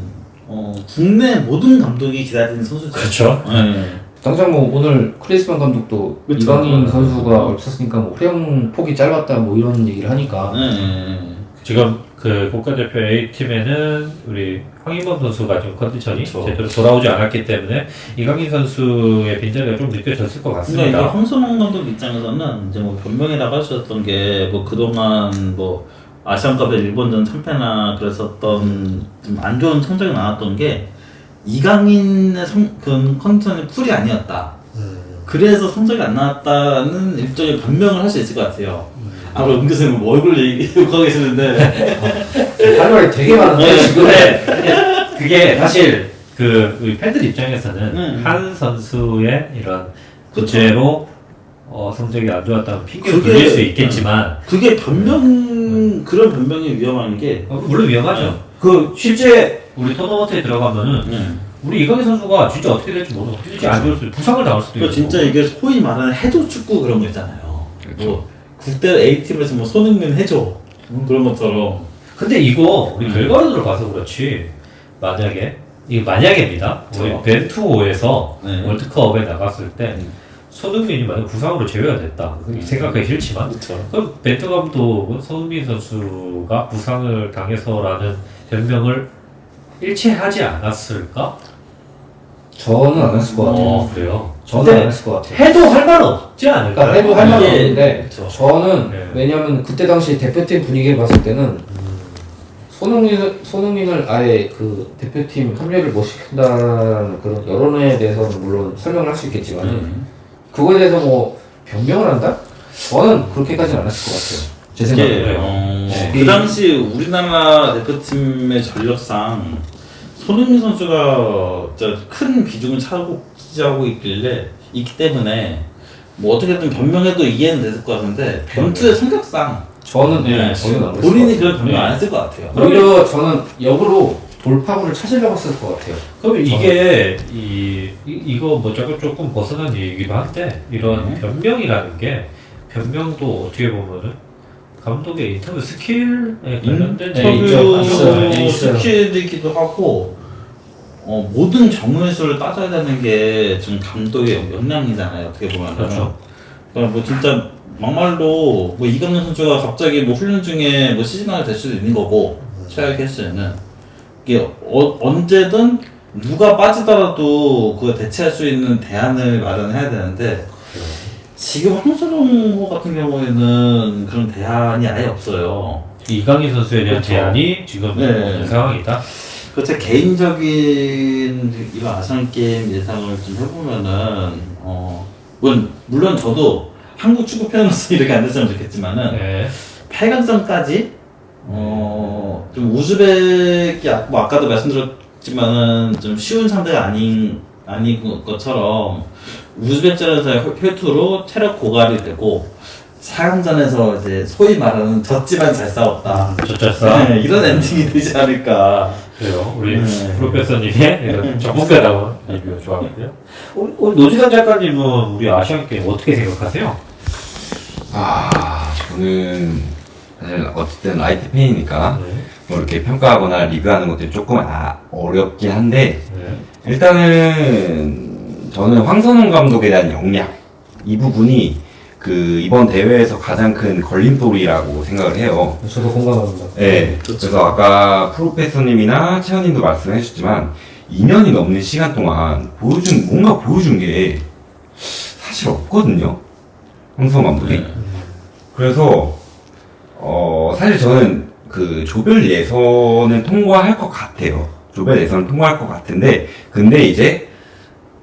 국내 모든 감독이 기다리는 선수죠. 그렇죠. 네. 당장 뭐 오늘 크리스만 감독도 그쵸. 이강인 선수가 없었으니까 뭐 활용 폭이 짧았다 뭐 이런 얘기를 하니까. 네. 지금 그 국가대표 A팀에는 우리 황인범 선수가 지금 컨디션이 그쵸. 제대로 돌아오지 않았기 때문에 이강인 선수의 빈자리가 좀 느껴졌을 것 근데 이게 같습니다. 황선홍 감독 입장에서는 이제 뭐 변명이라고 하셨던 게 뭐 그동안 뭐 아시안컵에 일본전 참패나 그랬었던 좀 안 좋은 성적이 나왔던 게 이강인의 그 컨디션이 풀이 아니었다. 그래서 성적이 안 나왔다는 일종의 변명을 할 수 있을 것 같아요. 아, 그럼 은교수님 뭐 얼굴 얘기하고 계시는데. 할 말이 되게 많은데 네, 지금. 근데 그게 사실 그 우리 팬들 입장에서는 한 선수의 이런 구제로 성적이 안 좋았다는 핑계를 그게- 돌릴 수 있겠지만 그게 그런 변명이 위험한 게. 물론 위험하죠. 그 실제 우리 토너먼트에 들어가면은 우리 이강인 선수가 진짜 어떻게 될지 모르고 진짜 안 좋을 수도 있고 부상을 당할 수도 있고 그러니까 진짜 이게 소위 말하는 해조 축구 그런 거 있잖아요. 뭐 국대 A팀에서 뭐 손흥민 해조 그런 것처럼. 근데 이거 우리 결과론으로 봐서 그렇지 만약에 이거 만약입니다. 우리 벤투호에서 네. 월드컵에 나갔을 때 손흥민이 만약 부상으로 제외가 됐다. 생각하기 싫지만 그렇죠. 그럼 벤투 감독은 손흥민 선수가 부상을 당해서라는 변명을 일체하지 않았을까? 저는 안 했을 것 같아요. 그래요. 저는 근데 안 했을 것 같아요. 해도 할 말은 없지 않을까요? 그러니까 해도 할 말은 이게- 없는데 그쵸. 저는 네. 왜냐면 그때 당시 대표팀 분위기를 봤을 때는 손흥민을 아예 그 대표팀 합류를 못 시킨다는 그런 여론에 대해서는 물론 설명을 할 수 있겠지만 그거에 대해서 뭐 변명을 한다? 저는 그렇게까지는 안 했을 것 같아요. 제 이게 생각에. 네. 그 당시 우리나라 대표팀의 전력상 손흥민 선수가 진짜 큰 비중을 차지하고 있기 때문에 뭐 어떻게든 변명해도 이해는 됐을 것 같은데 벤투의 성격상 저는 네, 저는 안 했을 것 본인이 같아요. 그런 변명 안 했을 것 같아요. 오히려 저는 역으로 돌파구를 찾으려고 했을 것 같아요. 그럼 이게 이거 뭐 조금 벗어난 얘기기도 한데 이런 변명이라는 게 변명도 어떻게 보면은 감독의 인터뷰 스킬에 관련된 인터뷰 있어요. 스킬이기도 하고 모든 정문수를 따져야 되는 게 지금 감독의 역량이잖아요. 어떻게 보면. 그렇죠. 그러니까 뭐 진짜 막말로 뭐 이강인 선수가 갑자기 뭐 훈련 중에 뭐 시즌하게 될 수도 있는 거고 최악 케이스에는 이게 언제든 누가 빠지더라도 그거 대체할 수 있는 대안을 마련해야 되는데 지금 황선홍 같은 경우에는 그런 대안이 아예 없어요. 이강인 선수에 대한 그렇죠. 제안이 지금 네. 없는 상황이다. 제 개인적인 이번 아시안 게임 예상을 좀 해보면은 물론 저도 한국 축구 팬으로서 이렇게 안 됐으면 좋겠지만은 네. 8강전까지 좀 우즈벡이 뭐 아까도 말씀드렸지만은 좀 쉬운 상대가 아닌 것처럼 우즈벡전에서 혈투로 체력 고갈이 되고 4강전에서 이제 소위 말하는 졌지만 잘 싸웠다. 젖잘싸. 네, 이런 엔딩이 되지 않을까. 그래요. 우리 네. 프로페서님의 이런 전문가다운 리뷰 좋아하고요. 오늘 노지선 작가님은 우리 아시안 게임 어떻게 생각하세요? 저는 사실 어쨌든 IT 팬이니까 네. 뭐 이렇게 평가하거나 리뷰하는 것들이 조금 어렵긴 한데 네. 일단은 저는 황선홍 감독에 대한 역량 이 부분이 그 이번 대회에서 가장 큰 걸림돌이라고 생각을 해요. 저도 공감합니다. 네. 그래서 아까 프로페서님이나 채연님도 말씀해 주셨지만 2년이 넘는 시간 동안 뭔가 보여준 게 사실 없거든요. 황선홍 감독이. 그래서 사실 저는 그 조별 예선은 통과할 것 같아요. 조별 예선은 통과할 것 같은데 근데 이제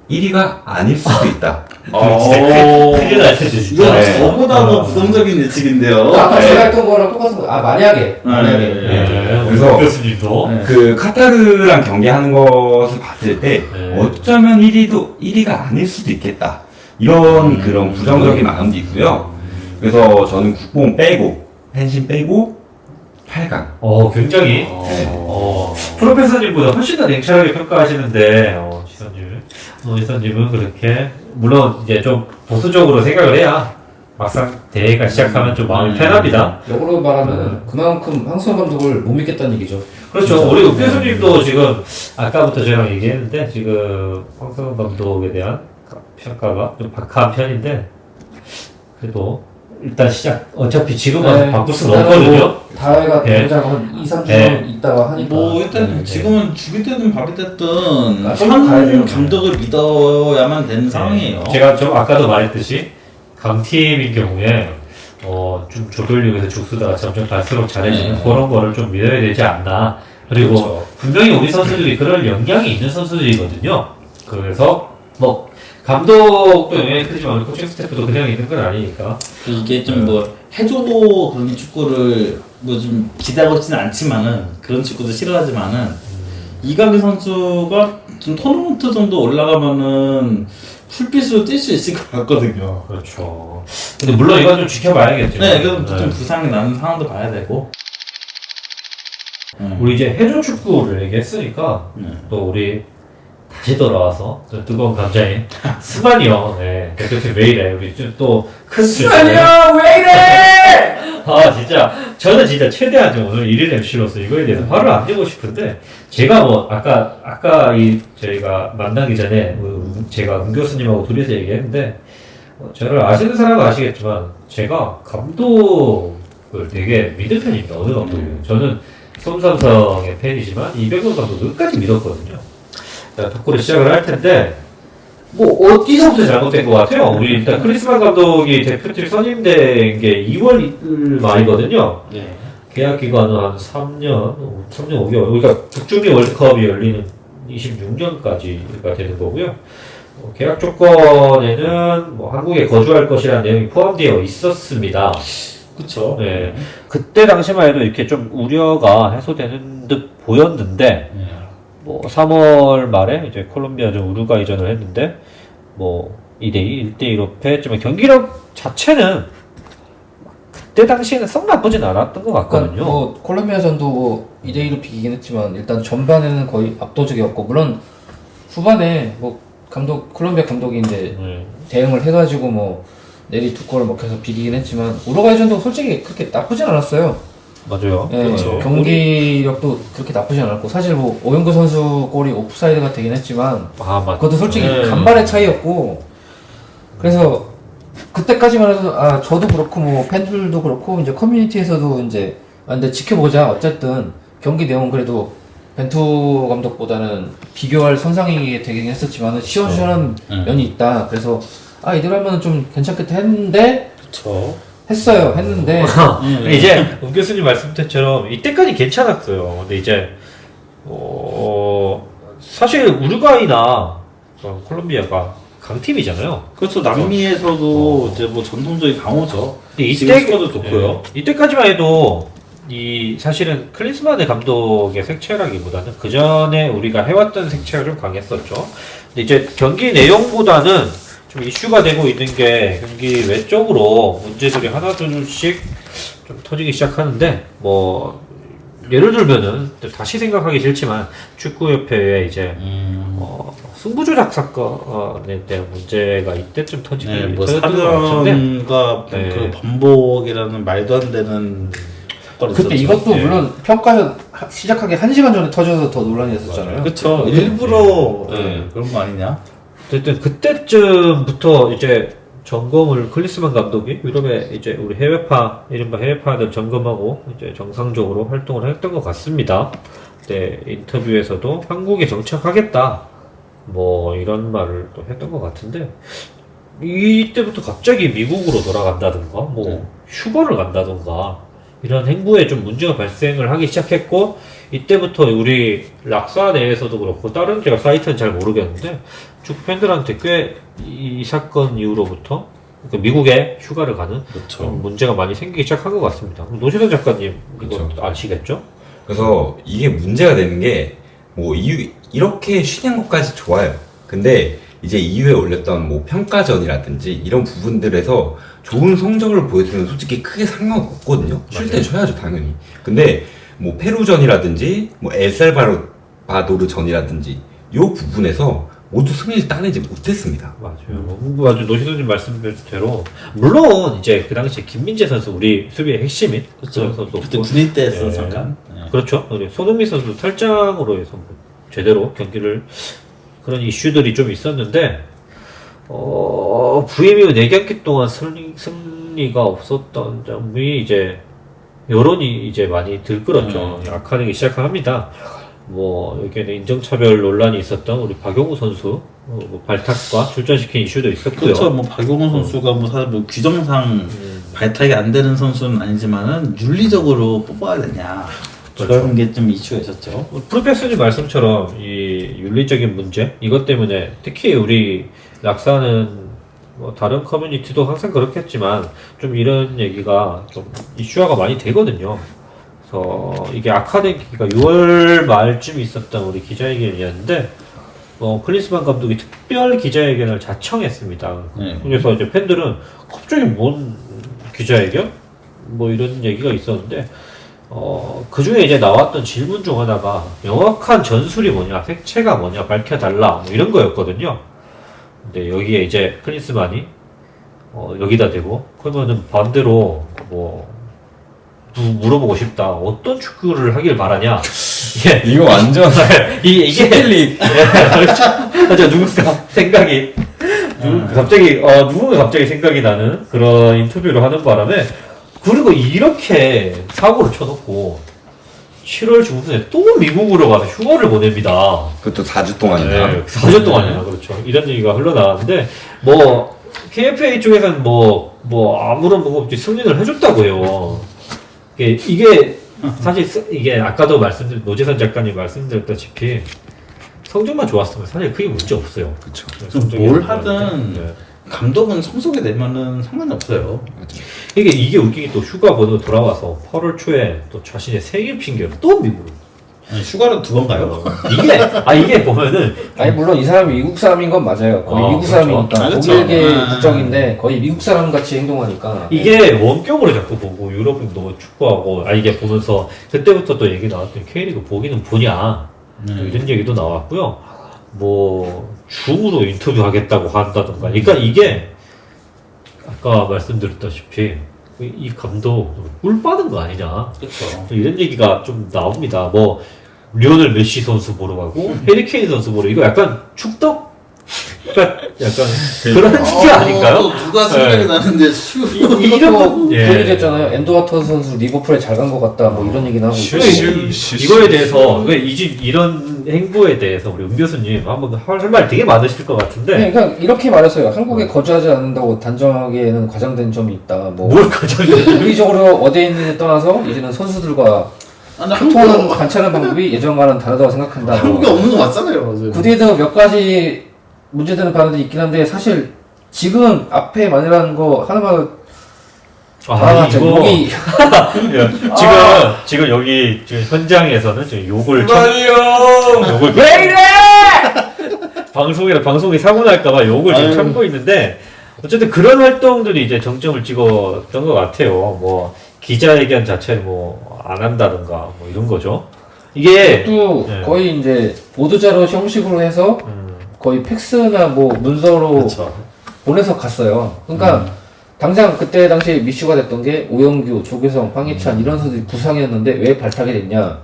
1위가 아닐 수도 있다. 큰일 날 텐데 진짜. 이건 네. 저보다도 부정적인 예측인데요. 아까 네. 제가 했던 거랑 똑같은 거. 만약에. 네. 그래서 교수님도. 네. 그 카타르랑 경기하는 것을 봤을 때 네. 어쩌면 1위가 아닐 수도 있겠다. 이런 그런 부정적인 마음도 있고요. 그래서 저는 국뽕 빼고 펜신 빼고 8강. 굉장히 프로페서님보다 훨씬 더 냉철하게 평가하시는데 지선님은 그렇게 물론 이제 좀 보수적으로 생각을 해야 막상 대회가 시작하면 좀 마음이 편합니다. 역으로 말하면 그만큼 황선홍 감독을 못 믿겠다는 얘기죠. 그렇죠. 진짜. 우리 옥교수님도 지금 아까부터 저랑 얘기했는데 지금 황선홍 감독에 대한 평가가 좀 박한 편인데 그래도 일단 시작. 어차피 지금 와서 바꿀 수는 없거든요. 다해가 네. 당장 한 2, 3주 네. 있다가 하니까. 뭐 일단 네. 지금은 죽이 됐든 밥이 됐든 아, 가야 돼요. 현 감독을 믿어야만 되는 상황이에요. 제가 좀 아까도 말했듯이 강팀인 경우에 좀 조별리그에서 죽수다가 점점 갈수록 잘해지는 그런 거를 좀 믿어야 되지 않나. 그리고 그렇죠. 분명히 우리 선수들이 그럴 역량이 있는 선수들이거든요. 그래서 뭐 감독도 영향이 크지만 코칭 스태프도 그냥 있는 건 아니니까. 이게 좀 뭐 해줘도 그런 축구를 뭐 좀 기대하고 있지는 않지만은 그런 축구도 싫어하지만은 이강인 선수가 좀 토너먼트 정도 올라가면은 풀빛으로 뛸 수 있을 것 같거든요. 그렇죠. 근데 물론 이건 좀 지켜봐야겠죠. 네, 그럼 좀 부상이 나는 상황도 봐야 되고. 우리 이제 해조 축구를 얘기했으니까 또 우리 다시 돌아와서 저 뜨거운 감자인 스만이 형, 대표팀 왜 이래? 우리 또큰 스만이 형 왜 이래? 진짜 저는 진짜 최대한 좀 오늘 1일 MC로서 이거에 대해서 화를 안 내고 싶은데 제가 뭐 아까 저희가 만나기 전에 제가 은 교수님하고 둘이서 얘기했는데 저를 아시는 사람은 아시겠지만 제가 감독을 되게 믿는 편입니다. 어느 감독이에요. 저는 손삼성의 팬이지만 이병헌 감독도 끝까지 믿었거든요. 덕구를 시작을 할 텐데 뭐 어디서부터 잘못된 것 같아요. 우리 일단 크리스만 감독이 대표팀 선임된 게 2월 말이거든요. 네. 계약 기간은 한 3년 5개월. 그러니까 북중미 월드컵이 열리는 26년까지가 되는 거고요. 계약 조건에는 뭐 한국에 거주할 것이라는 내용이 포함되어 있었습니다. 그쵸. 네. 그때 당시만 해도 이렇게 좀 우려가 해소되는 듯 보였는데, 뭐 3월 말에 이제 콜롬비아전 우루과이전을 했는데 뭐 2대2, 1대2로 패했지만 경기력 자체는 그때 당시에는 썩 나쁘진 않았던 것 같거든요. 뭐 콜롬비아전도 뭐 2대2로 비기긴 했지만 일단 전반에는 거의 압도적이었고 물론 후반에 뭐 콜롬비아 감독이 이제 대응을 해가지고 뭐 내리 두 골을 먹혀서 비기긴 했지만 우루과이전도 솔직히 그렇게 나쁘진 않았어요. 맞아요. 예, 그렇죠. 경기력도 그렇게 나쁘지 않았고 사실 뭐 오영구 선수 골이 오프사이드가 되긴 했지만 아, 맞. 그것도 솔직히 네. 간발의 차이였고 그래서 그때까지만 해도 아 저도 그렇고 뭐 팬들도 그렇고 이제 커뮤니티에서도 이제 근데 지켜보자 어쨌든 경기 내용은 그래도 벤투 감독보다는 비교할 선상이 되긴 했었지만은 시원시원한 면이 있다. 그래서 아 이대로 하면 좀 괜찮겠다 했는데 그렇죠. 했어요. 했는데 이제 움 교수님 말씀처럼 이때까지 괜찮았어요. 근데 이제 사실 우루과이나 콜롬비아가 강팀이잖아요. 그렇죠. 남미에서도 이제 뭐 전통적인 강호죠. 근데 지금 스쿼드 좋고요. 이때까지만 해도 이 사실은 클린스만의 감독의 색채라기보다는 그 전에 우리가 해왔던 색채가 좀 강했었죠. 근데 이제 경기 내용보다는 좀 이슈가 되고 있는 게 경기 외적으로 문제들이 하나둘씩 좀 터지기 시작하는데 뭐 예를 들면은 다시 생각하기 싫지만 축구협회에 이제 승부 조작 사건에 대한 문제가 이때쯤 터지기 네, 뭐 터졌던 것 같은데 사면과 네. 그 번복이라는 말도 안 되는 사건이 그때 있었죠. 이것도 예. 물론 평가 시작하기 1시간 전에 터져서 더 논란이 됐었잖아요. 그렇죠. 일부러 네. 네, 그런 거 아니냐? 어쨌든 그때쯤부터 이제 점검을 클린스만 감독이 유럽에 이제 우리 이른바 해외파들 점검하고 이제 정상적으로 활동을 했던 것 같습니다. 그때 인터뷰에서도 한국에 정착하겠다 뭐 이런 말을 또 했던 것 같은데 이때부터 갑자기 미국으로 돌아간다든가 뭐 휴가를 간다든가 이런 행보에 좀 문제가 발생을 하기 시작했고 이때부터 우리 락사 내에서도 그렇고 다른 제가 사이트는 잘 모르겠는데 축구 팬들한테 꽤 이 사건 이후로부터 그러니까 미국에 휴가를 가는 그렇죠. 문제가 많이 생기기 시작한 것 같습니다. 그럼 노시선 작가님 이거 그렇죠. 아시겠죠? 그래서 이게 문제가 되는 게 뭐 이렇게 쉬는 것까지 좋아요. 근데 이제 이후에 올렸던 뭐 평가전이라든지 이런 부분들에서 좋은 성적을 보여주면 솔직히 크게 상관없거든요. 쉴 때 쉬어야죠 당연히. 근데 뭐 페루전이라든지 뭐 엘살바도르전이라든지 요 부분에서 모두 승리를 따내지 못했습니다. 맞아요. 아주 노시선님 말씀대로 물론 이제 그 당시에 김민재 선수 우리 수비의 핵심인 그렇죠. 선수 그때 군인 때였어 네. 잠깐. 그렇죠. 우리 손흥민 선수 탈장으로 해서 뭐 제대로 경기를 그런 이슈들이 좀 있었는데 VMU 4경기 동안 승리가 없었던 점이 이제 여론이 이제 많이 들끓었죠. 악화되기 시작합니다. 뭐 여기에는 인정차별 논란이 있었던 우리 박용우 선수 뭐 발탁과 출전시킨 이슈도 있었고요. 그렇죠. 뭐 박용훈 선수가 뭐 사실 뭐 규정상 발탁이 안 되는 선수는 아니지만은 윤리적으로 뽑아야 되냐 그런 게 좀 이슈가 있었죠. 프로페서님 말씀처럼 이 윤리적인 문제 이것 때문에 특히 우리 락사는 뭐 다른 커뮤니티도 항상 그렇겠지만 좀 이런 얘기가 좀 이슈화가 많이 되거든요. 그래서 이게 악화되기가 6월 말쯤 있었던 우리 기자회견이었는데 클린스만 감독이 특별 기자회견을 자청했습니다. 네. 그래서 이제 팬들은 갑자기 뭔 기자회견? 뭐 이런 얘기가 있었는데 그 중에 이제 나왔던 질문 중 하나가 명확한 전술이 뭐냐, 색채가 뭐냐 밝혀달라 뭐 이런 거였거든요. 근데 여기에 이제 클린스만이 여기다 대고 그러면은 반대로 뭐 물어보고 싶다. 어떤 축구를 하길 바라냐? 예. 이거 완전 이게 시킬리 맞아 누군가 생각이 누군가 갑자기 생각이 나는 그런 인터뷰를 하는 바람에 그리고 이렇게 사고를 쳐놓고 7월 중순에 또 미국으로 가서 휴가를 보냅니다. 그것도 4주 동안이나. 네, 4주 동안이나 그렇죠. 이런 얘기가 흘러나왔는데 뭐 KFA 쪽에서는 뭐 아무런 뭐 없이 승인을 해줬다고 해요. 이게 사실 이게 아까도 노재선 작가님 말씀드렸다시피 성적만 좋았으면 사실 크게 문제 없어요. 그렇죠. 뭘 하든 네. 감독은 성적이 내면은 상관이 없어요. 이게 웃기게 또 휴가 보내고 돌아와서 8월 초에 또 자신의 생일 핑계로 또 미국을 휴가를 2번 가요. 이게 보면은 아니 물론 이 사람이 미국 사람인 건 맞아요. 거의 미국 그렇죠. 사람이니까 그렇죠. 독일계 국적인데 거의 미국 사람 같이 행동하니까 이게 원격으로 자꾸 보고 유럽도 축구하고 이게 보면서 그때부터 또 얘기 나왔더니 K리그 보기는 보냐 또 이런 얘기도 나왔고요. 뭐 줌으로 인터뷰하겠다고 한다던가. 그러니까 이게 아까 말씀드렸다시피 이 감독 꿀 빠는 거 아니냐. 그렇죠. 이런 얘기가 좀 나옵니다. 뭐 리오넬 메시 선수 보러 가고 해리 케인 선수 보러 이거 약간 축덕? 약간 그런 게 아닌가요? 또 누가 생각이 네. 나는데 이것도 예. 그 얘기했잖아요. 앤드 와터 선수 리버풀에 잘 간 것 같다. 뭐 이런 얘기는 하고. 이거에 대해서 이런 행보에 대해서 우리 은 교수님 한번 할 말 되게 많으실 것 같은데 네, 그러니까 이렇게 말했어요. 한국에 거주하지 않는다고 단정하기에는 과장된 점이 있다. 뭐 뭘 가져야 물리적으로 어디에 있는지 떠나서 이제는 선수들과 소통하는 관찰하는 방법이 예전과는 다르다고 생각한다. 한국에 없는 거 맞잖아요. 구디에도 몇 가지 문제되는 발언들이 있긴 한데 사실 지금 앞에 말이라는 거 하나만 욕이 지금 여기 지금 현장에서는 지금 욕을 왜 이래? 방송이 사고 날까봐 욕을 지금 참고 있는데 어쨌든 그런 활동들이 이제 정점을 찍었던 것 같아요. 뭐 기자회견 자체를 뭐 안 한다든가 뭐 이런 거죠. 이게 또 네. 거의 이제 보도자료 형식으로 해서 거의 팩스나 뭐 문서로 그렇죠. 보내서 갔어요. 그러니까 당장 그때 당시에 이슈가 됐던 게 오영규, 조규성, 황희찬 이런 선수들이 부상이었는데 왜 발탁이 됐냐.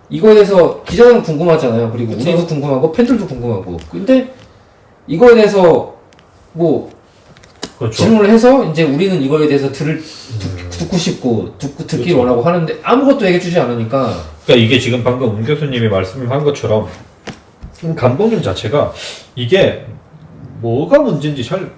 이거에 대해서 기자들은 궁금하잖아요. 그리고 그쵸. 우리도 궁금하고 팬들도 궁금하고. 근데 이거에 대해서 뭐 그렇죠. 질문을 해서 이제 우리는 이거에 대해서 듣고 싶고 듣기 그렇죠. 원하고 하는데 아무것도 얘기해주지 않으니까. 그러니까 이게 지금 방금 은 교수님이 말씀한 것처럼 감독님 자체가 이게 뭐가 문제인지 잘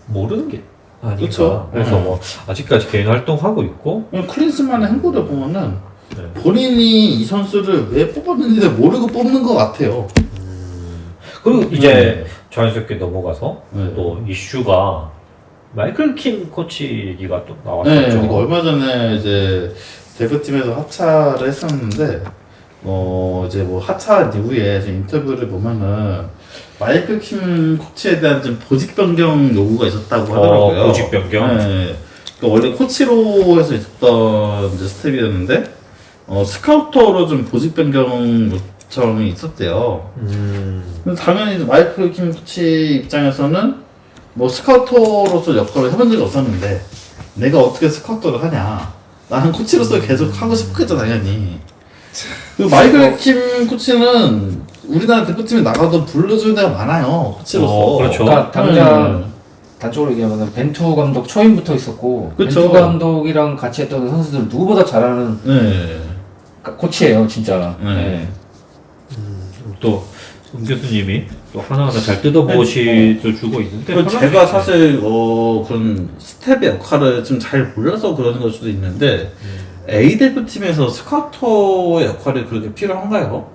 모르는 게 아닌가. 그쵸. 그래서 뭐 아직까지 개인 활동하고 있고 클린스만의 행보를 보면은 네. 본인이 이 선수를 왜 뽑았는지 모르고 뽑는 것 같아요. 그리고 이제 자연스럽게 넘어가서 네. 또 이슈가 마이클 킴 코치 얘기가 또 나왔었죠. 네, 이거 얼마 전에 이제 대표팀에서 하차를 했었는데, 이제 뭐 하차 이후에 이제 인터뷰를 보면은 마이클 킴 코치에 대한 좀 보직 변경 요구가 있었다고 하더라고요. 보직 변경? 네. 그러니까 원래 코치로 해서 있었던 이제 스텝이었는데, 스카우터로 좀 보직 변경 요청이 있었대요. 근데 당연히 이제 마이클 킴 코치 입장에서는 뭐 스카우터로서 역할을 해본 적이 없었는데 내가 어떻게 스카우터를 하냐, 나는 코치로서 계속 하고 싶겠죠 당연히. 그리고 마이클 킴 코치는 우리나라 대표팀에 나가도 불러주는 데가 많아요 코치로서. 그렇죠. 그러니까 당장 단적으로 얘기하면 벤투 감독 초임부터 있었고 그쵸. 벤투 감독이랑 같이 했던 선수들 누구보다 잘하는 네. 코치예요 진짜. 네. 네. 또 은 교수님이 또 하나하나 잘 뜯어보시도 주고 있는데 그리고 제가 사실 그런 스텝의 역할을 좀 잘 몰라서 그러는 걸 수도 있는데 A 대표팀에서 스카우터의 역할이 그렇게 필요한가요?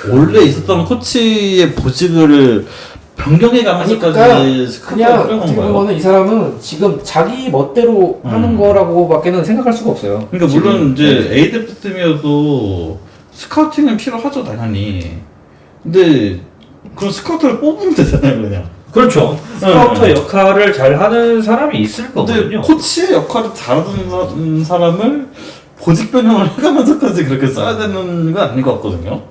원래 있었던 코치의 보직을 변경해 가면서까지 그냥 스카우터가 필요한 어떻게 건가요? 보면 이 사람은 지금 자기 멋대로 하는 거라고밖에는 생각할 수가 없어요. 그러니까 물론 지금. 이제 A 대표팀이어도 스카우팅은 필요하죠 당연히. 근데 그럼 스카우터를 뽑으면 되잖아요 그냥. 그렇죠. 스카우터 역할을 잘 하는 사람이 있을 근데 거거든요. 코치의 역할을 잘하는 사람을 보직 변형을 해가면서까지 그렇게 써야 되는 건 아닌 것 같거든요.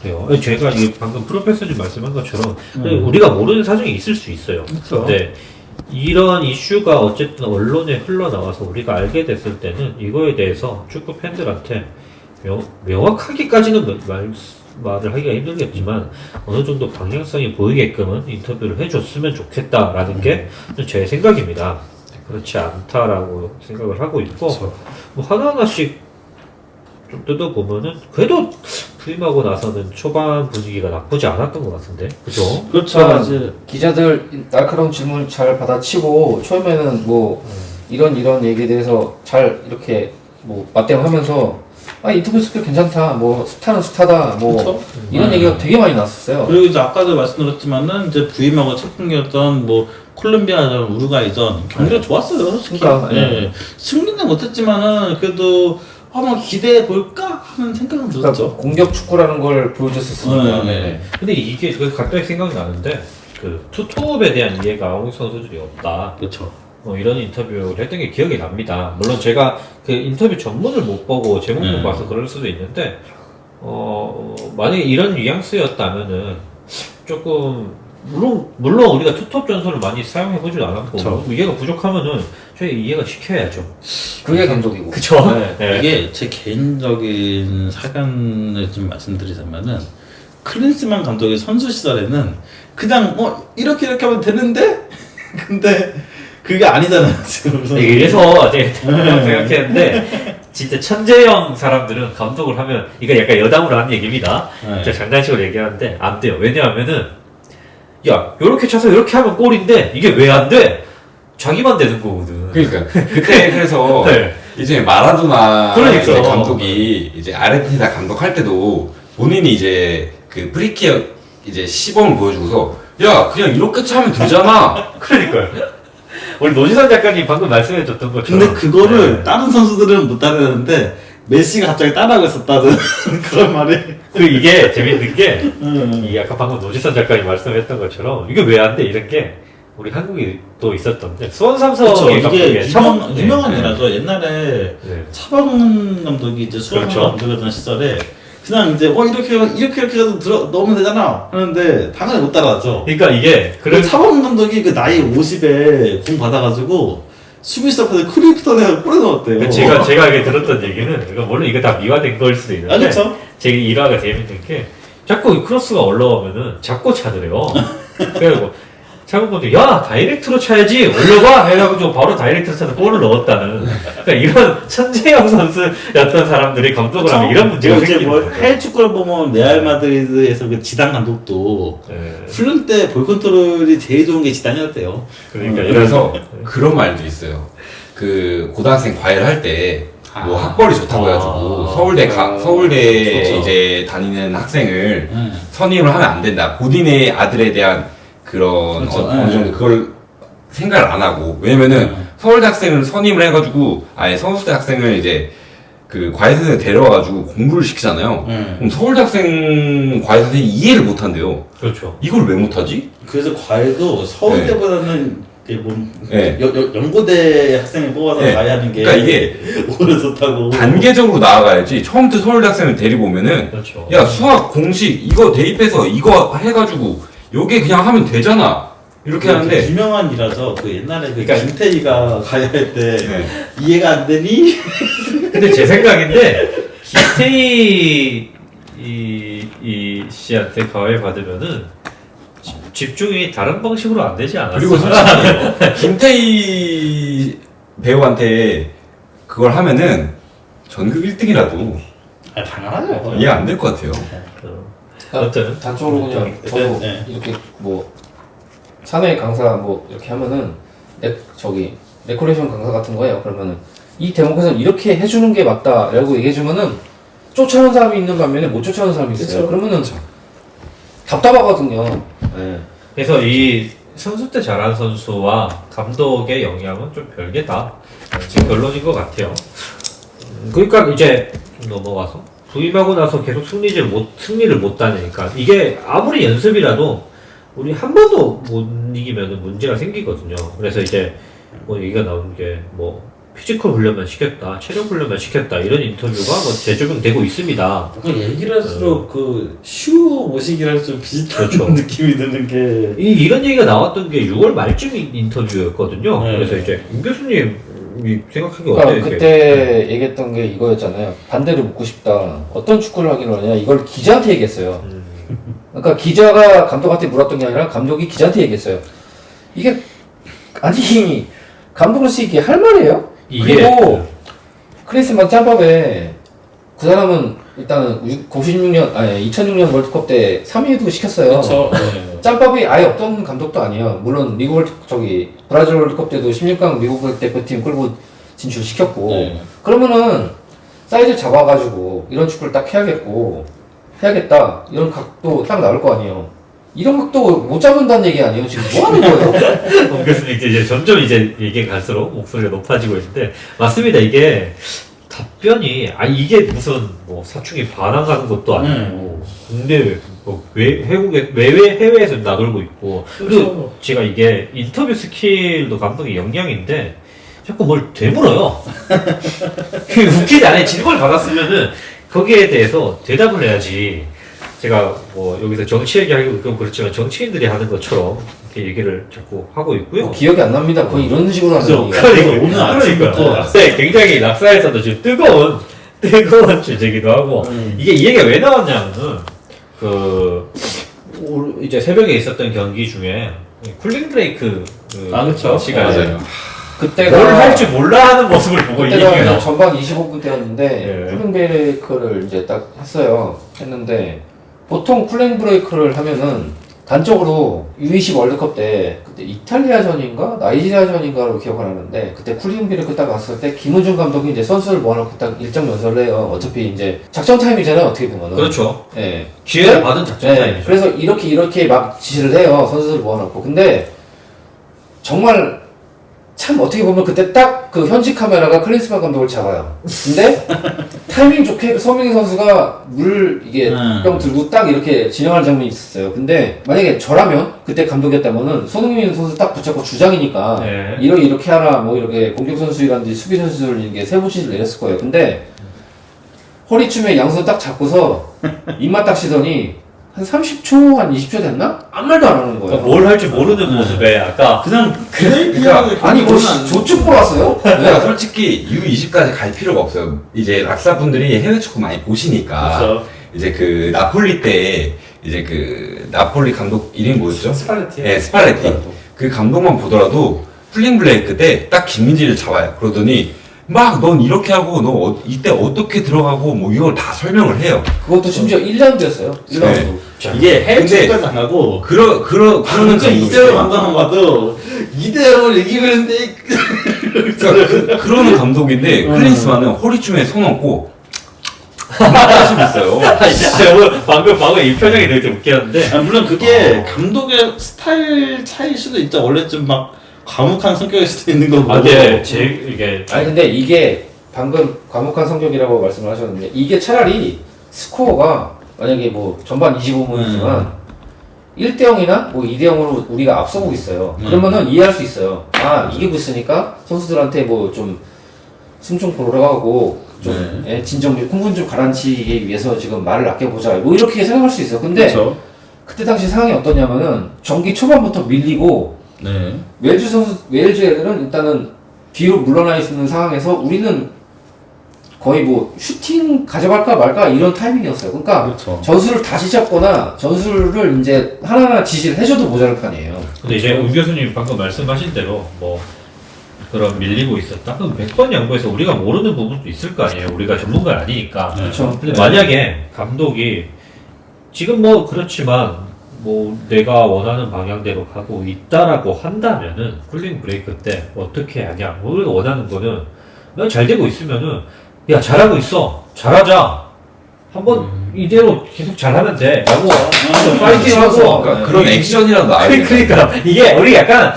그래요. 제가 이게 방금 프로페서님 말씀한 것처럼 우리가 모르는 사정이 있을 수 있어요. 그쵸. 근데 이런 이슈가 어쨌든 언론에 흘러나와서 우리가 알게 됐을 때는 이거에 대해서 축구 팬들한테 명확하게까지는 말을 하기가 힘들겠지만 어느 정도 방향성이 보이게끔은 인터뷰를 해줬으면 좋겠다라는 게 제 생각입니다. 그렇지 않다라고 생각을 하고 있고 뭐 하나하나씩 좀 뜯어보면은 그래도 부임하고 나서는 초반 분위기가 나쁘지 않았던 것 같은데 그죠? 그렇죠. 그러니까 기자들 날카로운 질문 잘 받아치고 처음에는 뭐 이런 얘기에 대해서 잘 이렇게 뭐 맞대응하면서 인터뷰 스킬 괜찮다, 뭐 스타는 스타다, 뭐 그쵸? 이런 얘기가 되게 많이 났었어요. 그리고 이제 아까도 말씀드렸지만은 이제 부임하고 첫 경기였던 뭐 콜롬비아전, 우루과이전 경기가 좋았어요 솔직히. 그러니까, 예. 승리는 못했지만은 그래도 한번 기대해 볼까 하는 생각은 들었죠. 그러니까 공격 축구라는 걸 보여줬었으니까. 네. 근데 이게 갑자기 생각이 나는데 그 투톱에 대한 이해가 한국 선수들이 없다. 그렇죠. 이런 인터뷰를 했던 게 기억이 납니다. 물론 제가 그 인터뷰 전문을 못 보고 제목만 봐서 그럴 수도 있는데 만약에 이런 뉘앙스였다면은 조금 물론 우리가 투톱 전술을 많이 사용해보지도 않았고 그쵸. 이해가 부족하면은 저희 이해가 시켜야죠. 그게 감독이고. 그쵸? 네. 이게 제 개인적인 사견을 좀 말씀드리자면은 클린스만 감독의 선수 시절에는 그냥 이렇게 하면 되는데 근데 그게 아니잖아요 지금. 이래서 제가 생각했는데 진짜 천재형 사람들은 감독을 하면 이거 약간 여담으로 하는 얘기입니다. 네. 제가 장난식으로 얘기하는데 안 돼요. 왜냐하면은 야 요렇게 쳐서 이렇게 하면 골인데 이게 왜 안 돼? 자기만 되는 거거든. 그러니까 그때 그래서 네. 이제 마라도나 그러니까. 이제 감독이 이제 아르헨티나 감독할 때도 본인이 이제 그 프리킥 이제 시범을 보여주고서 야 그냥 이렇게 차면 되잖아. 그러니까요. 우리 노지선 작가님 방금 말씀해줬던 것처럼. 근데 그거를 네. 다른 선수들은 못 따르는데 메시가 갑자기 따라하고 있었다는 그런 말이. 이게 재밌는 게 이 아까 방금 노지선 작가님 말씀했던 것처럼 이게 왜 안 돼? 이런 게 우리 한국이 또 있었던데 수원 그쵸, 삼성의 이게 감독의 유명한 네. 일화죠. 옛날에 네. 차범근 감독이 이제 수원 그렇죠. 감독이었던 시절에 그냥 이제 이렇게 해서 넣으면 되잖아 하는데 당연히 못 따라하죠. 그러니까 이게 그 차범근 감독이 그 나이 50에 공 받아가지고 수비수 앞에서 크리프턴에 골을 넣었대요. 제가 이게 들었던 얘기는 이거 물론 이거 다 미화된 거일 수도 있는데 아, 그쵸? 제 일화가 재밌는 게 자꾸 이 크로스가 올라오면은 잡고 차더래요. 그래가지고 차범근도 야 다이렉트로 차야지 올려봐 해가지고 바로 다이렉트로 차서 골을 넣었다는 그러니까 이런 천재형 선수였던 사람들이 감독을 하면 이런 문제가 이제 생기는 뭐 거죠. 해외 축구를 보면 레알 마드리드에서 그 지단 감독도 네. 훈련 때 볼 컨트롤이 제일 좋은 게 지단이었대요. 그러니까 그래서 그런 말도 있어요. 그 고등학생 과외를 할 때 뭐 학벌이 좋다고 해가지고 서울대 좋죠. 이제 다니는 학생을 선임을 하면 안 된다. 본인의 아들에 대한 그런 그렇죠. 어느 정도 그걸 생각을 안 하고 왜냐면은 서울대 학생을 선임을 해가지고 아예 서울대 학생을 이제 그 과외 선생을 데려와가지고 공부를 시키잖아요. 그럼 서울대 학생 과외 선생이 이해를 못 한대요. 그렇죠. 이걸 왜 못하지? 그래서 과외도 서울대보다는 이게 뭐 네. 연고대 학생을 뽑아서 네. 과외하는 게 그러니까 이게 오히려 좋다고. 단계적으로 나아가야지. 처음부터 서울대 학생을 데리고 오면은 그렇죠. 야 수학 공식 이거 대입해서 이거 해가지고 요게 그냥 하면 되잖아 이렇게 하는데 유명한 일화죠. 그 옛날에 그 그러니까 김태희가 과외할 때 네. 이해가 안 되니? 근데 제 생각인데 김태희 이 씨한테 과외 받으면은 집중이 다른 방식으로 안 되지 않았어? 그리고 솔직히 김태희 배우한테 그걸 하면은 전국 1등이라도 아, 당연하죠. 이해 안 될 것 같아요. 어떤 단적으로 그냥 저도 네. 이렇게 뭐 사내 강사 뭐 이렇게 하면은 레코레이션 강사 같은 거예요. 그러면은 이 대목에서는 이렇게 해주는 게 맞다라고 얘기해주면은 쫓아오는 사람이 있는 반면에 못 쫓아오는 사람이 있어요. 그쵸. 그러면은 답답하거든요. 네. 그래서 이 선수 때 잘하는 선수와 감독의 영향은 좀 별개다. 지금 결론인 것 같아요. 그러니까 이제 좀 넘어가서 부임하고 나서 계속 승리를 못 따내니까 이게 아무리 연습이라도 우리 한 번도 못 이기면 문제가 생기거든요. 그래서 이제 뭐 얘기가 나오는 게 뭐 피지컬 훈련만 시켰다, 체력 훈련만 시켰다 이런 인터뷰가 뭐 재조명되고 있습니다. 그 얘기를 할수록 슈 모시기랑 좀 비슷한 그렇죠. 느낌이 드는 게. 이런 얘기가 나왔던 게 6월 말쯤 인터뷰였거든요. 네. 그래서 이제 임 교수님이 생각하기 그러니까 어때요? 그때 얘기했던 게 이거였잖아요. 반대로 묻고 싶다. 어떤 축구를 하기로 하냐. 이걸 기자한테 얘기했어요. 그러니까 기자가 감독한테 물었던 게 아니라 감독이 기자한테 얘기했어요. 이게 아니 감독으로서 이게 할 말이에요? 그리고 크리스만 짬밥에 그 사람은 일단은 2006년 월드컵 때 3위도 시켰어요. 그렇죠. 네. 짬밥이 아예 없던 감독도 아니에요. 물론 미국 브라질 월드컵 때도 16강 미국 대표팀 끌고 진출시켰고. 네. 그러면은 사이즈 잡아가지고 이런 축구를 딱 해야겠다. 이런 각도 딱 나올 거 아니에요. 이런 각도 못 잡는다는 얘기 아니에요? 지금 뭐 하는 거예요? 임 교수님 이제 점점 이제 얘기가 갈수록 목소리가 높아지고 있는데 맞습니다. 이게 답변이 이게 무슨 뭐 사춘기 반항하는 것도 아니고 근데 뭐 해외에서 나돌고 있고 그리고 제가 이게 인터뷰 스킬도 감독의 역량인데 자꾸 뭘 되물어요. 웃기지 않아요. 질문을 받았으면은 거기에 대해서 대답을 해야지. 제가 뭐 여기서 정치 얘기하기도 좀 그렇지만 정치인들이 하는 것처럼 이렇게 얘기를 자꾸 하고 있고요. 기억이 안 납니다. 거의 이런 식으로 하는 얘기가. 그러니까 오늘 아침부터 네, 굉장히 낙사에서도 지금 뜨거운 주제기도 하고 이게 이 얘기가 왜 나왔냐면은 이제 새벽에 있었던 경기 중에 쿨링 브레이크 그쵸. 시간에 맞아요. 그때가 뭘 할 줄 몰라 하는 모습을 보고 이 얘기가 그때가 나왔어요. 전반 25분 때였는데 예. 쿨링 브레이크를 이제 딱 했는데 보통 쿨링 브레이크를 하면은 단적으로 U20 월드컵 때 그때 이탈리아전인가 나이지리아전인가로 기억을 하는데 그때 쿨링 브레이크 딱 왔을 때 김우중 감독이 이제 선수를 모아놓고 딱 일정 연설을 해요. 어차피 이제 작전 타임이잖아요. 어떻게 보면은. 그렇죠. 예. 기회를 받은 작전 네, 타임이죠. 그래서 이렇게 막 지시를 해요. 선수들 모아놓고. 근데 정말 참 어떻게 보면 그때 딱 그 현지 카메라가 클린스만 감독을 잡아요. 근데 타이밍 좋게 서민희 선수가 이게 병 들고 딱 이렇게 진행하는 장면이 있었어요. 근데 만약에 저라면 그때 감독이었다면은 손흥민 선수 딱 붙잡고 주장이니까 네. 이렇게 하라 뭐 이렇게 공격 선수라든지 수비 선수들 이게 세부 지시를 내렸을 거예요. 근데 허리춤에 양손 딱 잡고서 입만 딱 쉬더니 한 30초, 한 20초 됐나? 아무 말도 안 하는 거예요. 뭘 할지 모르는 모습에 아까 그냥 브레이크하게 아니 뭐 조축 보러 왔어요? 그러니까 솔직히 U20까지 갈 필요가 없어요. 이제 락사분들이 해외 축구 많이 보시니까 그렇죠. 이제 그 나폴리 때 이제 그 나폴리 감독 이름이 뭐였죠? 스팔레티. 네, 스팔레티. 그 감독만 보더라도 풀링 블레이크 때 딱 김민지를 잡아요. 그러더니 막 넌 이렇게 하고 너 이때 어떻게 들어가고 뭐 이걸 다 설명을 해요. 그것도 심지어 1라운드였어요. 1라운드. 네. 이게 해외 근데 축구까지 안 가고 그러는 진짜 감독이 이대로 있어요. 만나는 봐도 이대로 이기고 있는데 그러니까 그러는 감독인데 클린스만은 허리춤에 손 얹고 하시고 있어요. 방금 이 표정이 되게 웃겼는데 물론 그게 감독의 스타일 차이일 수도 있죠. 원래 좀 막 과묵한 성격일 수도 있는 거고. 이게 이게 아니 근데 이게 방금 과묵한 성격이라고 말씀을 하셨는데 이게 차라리 스코어가 만약에 뭐 전반 25분이지만 1대 0이나 뭐 2대 0으로 우리가 앞서고 있어요. 그러면은 이해할 수 있어요. 아 이기고 있으니까 선수들한테 뭐 좀 숨좀 고르라고 좀 진정 흥분 좀 가라앉히기 위해서 지금 말을 아껴보자 뭐 이렇게 생각할 수 있어요. 근데 그렇죠. 그때 당시 상황이 어떠냐면은 경기 초반부터 밀리고 네. 웨일즈 애들은 일단은 뒤로 물러나 있는 상황에서 우리는 거의 뭐 슈팅 가져갈까 말까 이런 타이밍이었어요. 그러니까 그렇죠. 전술을 다시 잡거나 전술을 이제 하나하나 지시를 해줘도 모자랄 판이에요. 근데 이제 우 교수님 방금 말씀하신 대로 뭐 그런 밀리고 있었다. 그럼 100번 양보해서 우리가 모르는 부분도 있을 거 아니에요. 우리가 전문가 아니니까. 그렇죠. 근데 만약에 감독이 지금 뭐 그렇지만 뭐 내가 원하는 방향대로 가고 있다라고 한다면은 쿨링 브레이크 때 어떻게 하냐. 우리가 원하는 거는 내가 잘 되고 있으면은 야 잘하고 있어. 잘하자. 한번 이대로 계속 잘하면 돼. 라고 파이팅하고 그러니까 그런 액션이라도 나와야 돼. 그러니까 이게 우리 약간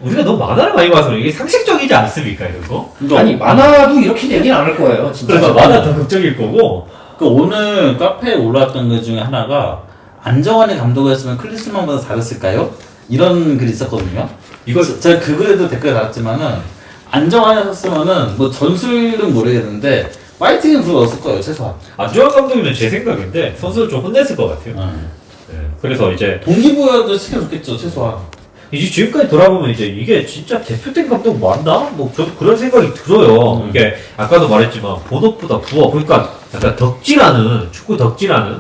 우리가 너무 만화를 많이 봐서 이게 상식적이지 않습니까 이런 거? 아니 만화도 이렇게 얘기는 안 할 거예요. 진짜. 그래서 만화 더 극적일 거고. 그 오늘 카페에 올라왔던 것 중에 하나가 안정환이 감독이었으면 클리스만보다 잘했을까요? 이런 글이 있었거든요. 제가 그 글에도 댓글 달았지만은 안정환이었으면은 뭐 전술은 모르겠는데 파이팅은 들어왔을 거예요 최소한. 안정환 감독이면 제 생각인데 선수를 좀 혼냈을 것 같아요. 네. 그래서 이제 동기부여도 시켜줬겠죠 최소한. 이제 지금까지 돌아보면 이제 이게 진짜 대표팀 감독 맞나? 뭐 그런 생각이 들어요. 이게 아까도 말했지만 본업보다 부업, 그러니까 약간 덕질하는 축구 덕질하는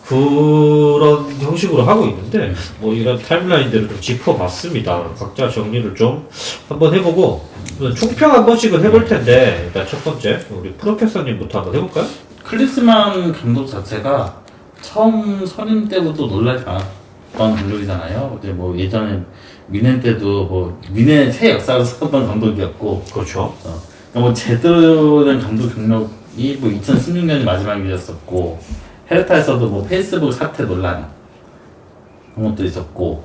그런 형식으로 하고 있는데 뭐 이런 타임라인들을 좀 짚어봤습니다. 각자 정리를 좀 한번 해보고 총평 한 번씩은 해볼 텐데 일단 첫 번째 우리 프로페서님부터 한번 해볼까요? 클리스만 감독 자체가 처음 선임 때부터 놀라지 않았던 감독이잖아요. 근데 뭐 예전에 미넨 때도 뭐 미넨 새 역사를 썼던 감독이었고, 그렇죠. 그러니까 뭐 제대로 된 감독 경력이 뭐 2016년이 마지막이었었고, 헤르타에서도 뭐 페이스북 사태 논란 그런 것도 있었고,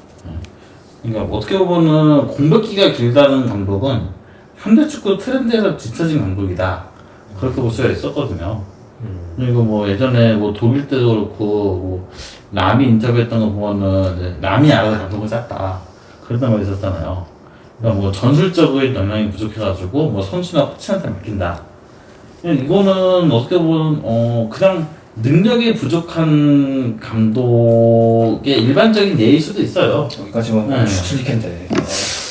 그러니까 뭐 어떻게 보면은 공백기가 길다는 감독은 현대 축구 트렌드에서 뒤처진 감독이다. 그렇게 볼 수가 있었거든요. 그리고 뭐 예전에 뭐 독일 때도 그렇고 뭐 라미 인터뷰했던 거 보면은 라미 알아서 감독을 짰다 그랬던 거 있었잖아요. 그러니까 뭐 전술적인 역량이 부족해가지고 뭐 선수나 코치한테 맡긴다. 이거는 어떻게 보면 그냥 능력이 부족한 감독의 일반적인 예일 수도 있어요. 여기까지만 네. 추측인데.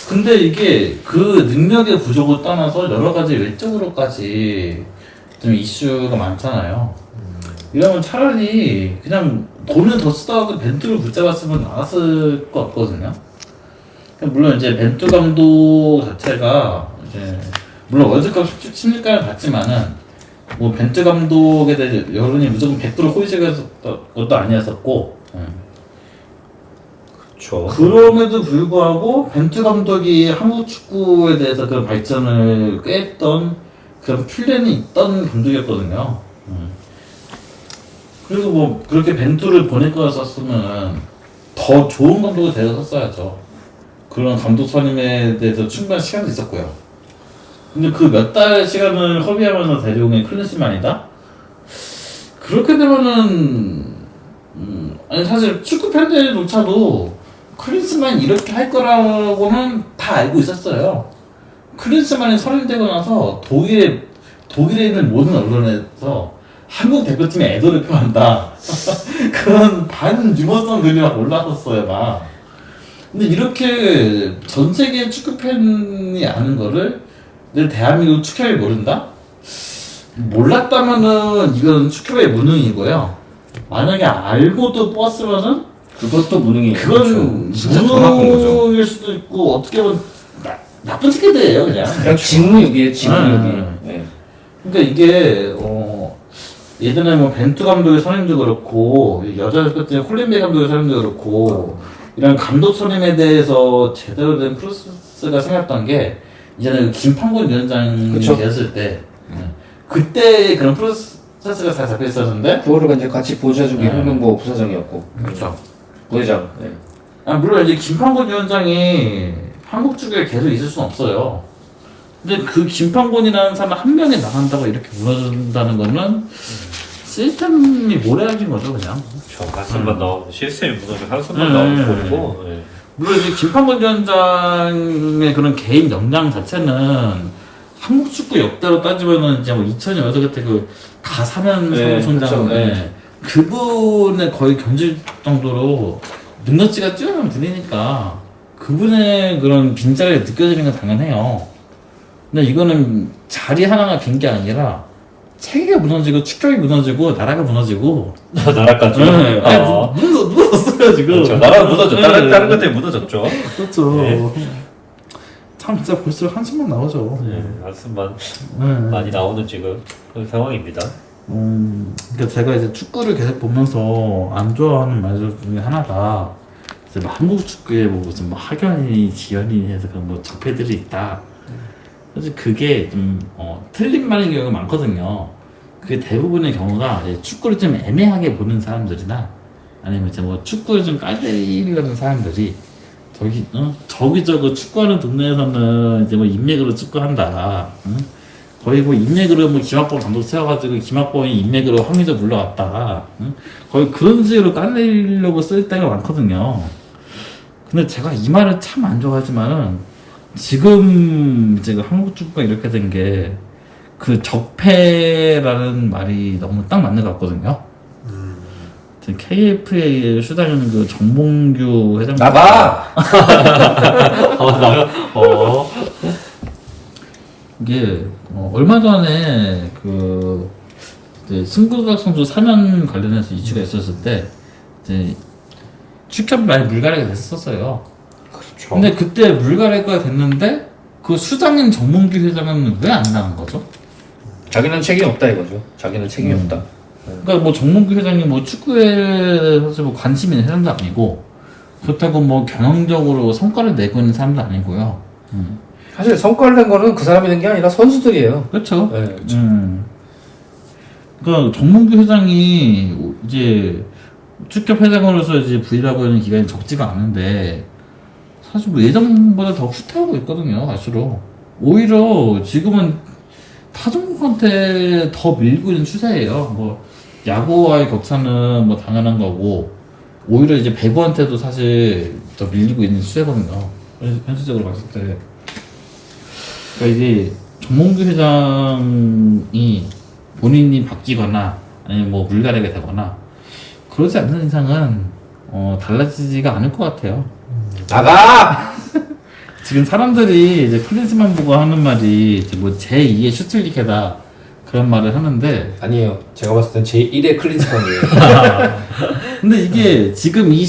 근데 이게 그 능력의 부족을 떠나서 여러 가지 외적으로까지 좀 이슈가 많잖아요. 이러면 차라리 그냥 돈을 더 쓰다가 벤투를 붙잡았으면 나왔을 것 같거든요. 물론 이제 벤투 감독 자체가 이제 물론 월드컵 16강을 갔지만은 뭐 벤투 감독에 대해 여론이 무조건 100% 호의적이었던 것도 아니었었고. 그렇죠. 그럼에도 불구하고 벤투 감독이 한국 축구에 대해서 그런 발전을 꾀했던 그런 플랜이 있던 감독이었거든요. 그리고 뭐 그렇게 벤투를 보낼 거였었으면 더 좋은 감독을 데려섰어야죠. 그런 감독 선임에 대해서 충분한 시간도 있었고요. 근데 그 몇 달 시간을 허비하면서 데려온 게 클린스만이다? 그렇게 되면은 아니 사실 축구 팬들조차도 클린스만이 이렇게 할 거라고는 다 알고 있었어요. 클린스만이 선임되고 나서 독일에 있는 모든 언론에서 한국 대표팀의 애도를 표한다. 그런 반유머성 글이 막 올라왔었어요, 막. 근데 이렇게 전 세계 축구 팬이 아는 거를 내 대한민국 축협이 모른다? 몰랐다면은 이건 축협의 무능이고요. 만약에 알고도 뽑았으면은 그것도 무능이에요. 그건 진짜 더 나쁜 거죠. 무능일 수도 있고 어떻게 보면 나쁜 새끼들이에요, 그냥. 그냥 직무유기에 직무유기. 네. 그러니까 이게 예전에 뭐 벤투 감독의 선임도 그렇고 여자 대표팀 홀린베 감독의 선임도 그렇고 이런 감독 선임에 대해서 제대로 된 프로세스가 생겼던 게 이전에 그 김판곤 위원장이 그쵸. 되었을 때 그때 그런 프로세스가 잘 잡혀 있었는데 그거를 이제 같이 보좌준 게 홍명보 부사장이었고. 그렇죠. 부회장. 네. 물론 이제 김판곤 위원장이 한국 축구에 계속 있을 수는 없어요. 근데 그 김판곤이라는 사람 한 명이 나간다고 이렇게 무너진다는 거는 시스템이 모래알인 거죠, 그냥. 그렇죠. 한순간 나오고 시스템이 무너지고 한순간 나오는 거고. 예. 물론 이제 김판곤 위원장의 그런 개인 역량 자체는 한국 축구 역대로 따지면은 이제 뭐 2000년 그때 그 가사면 네, 사무총장 그렇죠. 네. 그분의 거의 견질 정도로 능력치가 뛰어난 분이니까 그분의 그런 빈자리가 느껴지는 건 당연해요. 근데 이거는 자리 하나가 빈 게 아니라 체계가 무너지고 축격이 무너지고 나라가 무너지고 나라까지. 네. 무너졌어요 지금. 그렇죠. 나라가 무너졌죠. 네. 다른 것 때문에 무너졌죠. 그렇죠. 네. 참 진짜 볼수록 한숨만 나오죠. 네, 한숨만 네. 많이 나오는 지금 그런 상황입니다. 그러니까 제가 이제 축구를 계속 보면서 안 좋아하는 말 중에 하나가 이제 뭐 한국 축구에 뭐 무슨 뭐 학연이 지연이 해서 그런 뭐 적폐들이 있다. 사실 그게 좀 틀린 말인 경우가 많거든요. 그게 대부분의 경우가 이제 축구를 좀 애매하게 보는 사람들이나 아니면 이제 뭐 축구를 좀 깔때리려는 사람들이 저기저기 축구하는 동네에서는 이제 뭐 인맥으로 축구한다. 응? 거의 뭐 인맥으로 뭐 김학범 감독 세워가지고 김학범이 인맥으로 황의조 물러갔다. 응? 거의 그런 식으로 까내리려고 쓸 때가 많거든요. 근데 제가 이 말을 참 안 좋아하지만은 지금 이제 그 한국 축구가 이렇게 된 게 그 적폐라는 말이 너무 딱 맞는 것 같거든요. KFA에 수당하는 그 정몽규 회장 나가! 이게 얼마 전에 그 이제 승부조작 선수 사면 관련해서 이슈가 있었을 때 이제 축협이 많이 물갈이가 됐었어요. 그렇죠. 근데 그때 물갈이가 됐는데 그 수장인 정몽규 회장은 왜 안 나간 거죠? 자기는 책임이 없다 이거죠. 자기는 책임이 없다. 그러니까 뭐 정몽규 회장이 뭐 축구에 사실 뭐 관심이 있는 사람도 아니고 그렇다고 뭐 경영적으로 성과를 내고 있는 사람도 아니고요. 사실 성과를 낸 거는 그 사람이 낸 게 아니라 선수들이에요. 그렇죠. 네, 그렇죠. 그러니까 정몽규 회장이 이제 축협 회장으로서 이제 부임하고 있는 기간이 적지가 않은데 사실 뭐 예전보다 더 후퇴하고 있거든요. 갈수록 오히려 지금은 타종국한테 더 밀고 있는 추세예요. 뭐 야구와의 격차는 뭐 당연한 거고 오히려 이제 배구한테도 사실 더 밀리고 있는 추세거든요. 현실적으로 봤을 때. 그러니까 이제 정몽규 회장이 본인이 바뀌거나 아니면 뭐 물갈이가 되거나 그러지 않는 이상은 달라지지가 않을 것 같아요. 나가! 지금 사람들이 이제 클린스만 보고 하는 말이 이제 뭐 제2의 슈틸리케다 그런 말을 하는데 아니에요. 제가 봤을 땐 제1의 클린스만이에요. 근데 이게 지금 이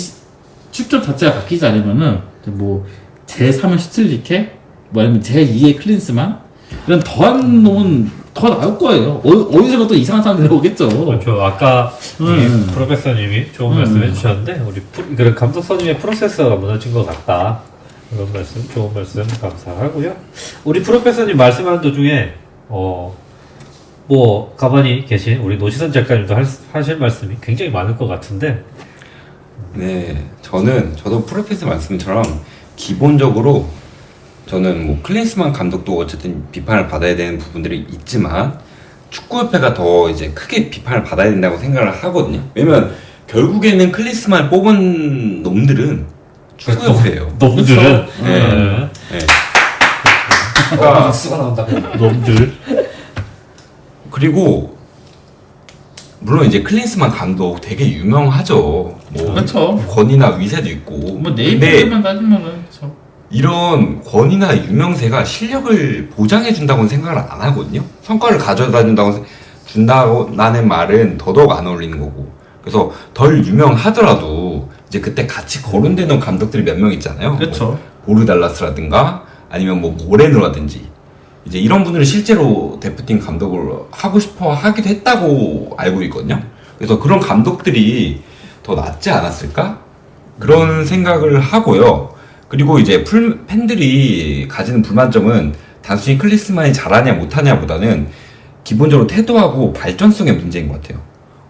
축조 자체가 바뀌지 않으면은 뭐 제3의 슈틸리케 뭐 아니면 제2의 클린스만 이런 더한 놈은 더 나올 거예요. 어디서 또 이상한 사람들이 오겠죠. 그렇죠. 아까 이 프로페서님이 좋은 말씀 해주셨는데 우리 그런 감독선님의 프로세서가 무너진 것 같다. 그런 말씀, 좋은 말씀 감사하고요. 우리 프로페서님 말씀하는 도중에 뭐 가만히 계신 우리 노시선 작가님도 하실 말씀이 굉장히 많을 것 같은데. 네, 저도 프로페서 말씀처럼 기본적으로 저는 뭐 클린스만 감독도 어쨌든 비판을 받아야 되는 부분들이 있지만 축구협회가 더 이제 크게 비판을 받아야 된다고 생각을 하거든요. 왜냐면 결국에는 클린스만을 뽑은 놈들은 축구협회예요. 놈들은 네. 그러니까 박수가 나온다고. 놈들. 그리고 물론 이제 클린스만 감독 되게 유명하죠. 뭐 그렇죠. 권위나 위세도 있고. 뭐 네이버 근데 이름만 따지면은 그렇죠. 이런 권위나 유명세가 실력을 보장해 준다고는 생각을 안 하거든요. 성과를 가져다 준다는 말은 더더욱 안 어울리는 거고. 그래서 덜 유명하더라도 이제 그때 같이 거론되는 감독들이 몇 명 있잖아요. 그렇죠. 뭐 보르달라스라든가 아니면 뭐 모레노라든지 이제 이런 분들은 실제로 대표팀 감독을 하고 싶어 하기도 했다고 알고 있거든요. 그래서 그런 감독들이 더 낫지 않았을까? 그런 생각을 하고요. 그리고 이제 팬들이 가지는 불만점은 단순히 클린스만이 잘하냐 못하냐 보다는 기본적으로 태도하고 발전성의 문제인 것 같아요.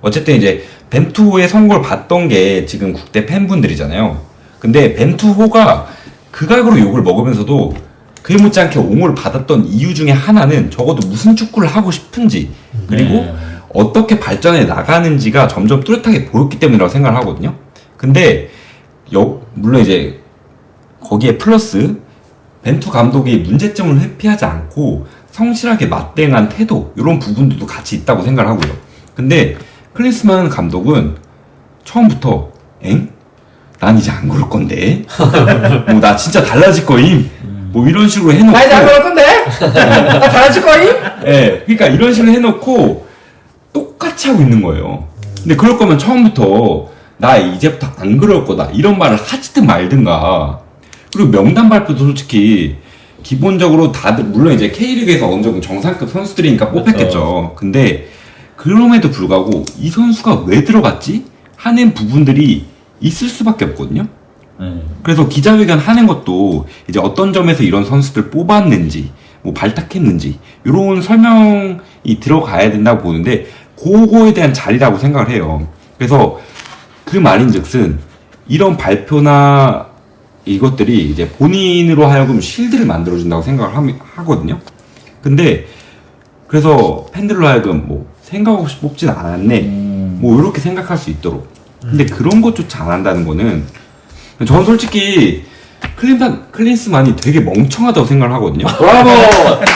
어쨌든 이제 벤투호의 선거를 봤던 게 지금 국대 팬분들이잖아요. 근데 벤투호가 극악으로 욕을 먹으면서도 그에 못지않게 옹호를 받았던 이유 중에 하나는 적어도 무슨 축구를 하고 싶은지 그리고 어떻게 발전해 나가는지가 점점 뚜렷하게 보였기 때문이라고 생각을 하거든요. 근데 물론 이제 거기에 플러스 벤투 감독이 문제점을 회피하지 않고 성실하게 맞대응한 태도 이런 부분들도 같이 있다고 생각을 하고요. 근데 클린스만 감독은 처음부터 난 이제 안 그럴 건데 뭐 나 진짜 달라질 거임 뭐 이런 식으로 해놓고 나 이제 안 그럴 건데? 나 달라질 거임? 네, 그러니까 이런 식으로 해놓고 똑같이 하고 있는 거예요. 근데 그럴 거면 처음부터 나 이제부터 안 그럴 거다 이런 말을 하지든 말든가. 그리고 명단 발표도 솔직히 기본적으로 다들 물론 이제 K리그에서 어느 정도 정상급 선수들이니까 뽑혔겠죠. 근데 그럼에도 불구하고 이 선수가 왜 들어갔지? 하는 부분들이 있을 수밖에 없거든요. 그래서 기자회견 하는 것도 이제 어떤 점에서 이런 선수들 뽑았는지 뭐 발탁했는지 이런 설명이 들어가야 된다고 보는데 그거에 대한 자리라고 생각을 해요. 그래서 그 말인즉슨 이런 발표나 이것들이 이제 본인으로 하여금 실드를 만들어준다고 생각을 하거든요. 근데 그래서 팬들로 하여금 뭐 생각 없이 뽑진 않았네 뭐 이렇게 생각할 수 있도록. 근데 그런 것조차 안 한다는 거는 저는 솔직히 클린스만이 되게 멍청하다고 생각을 하거든요. 브라보!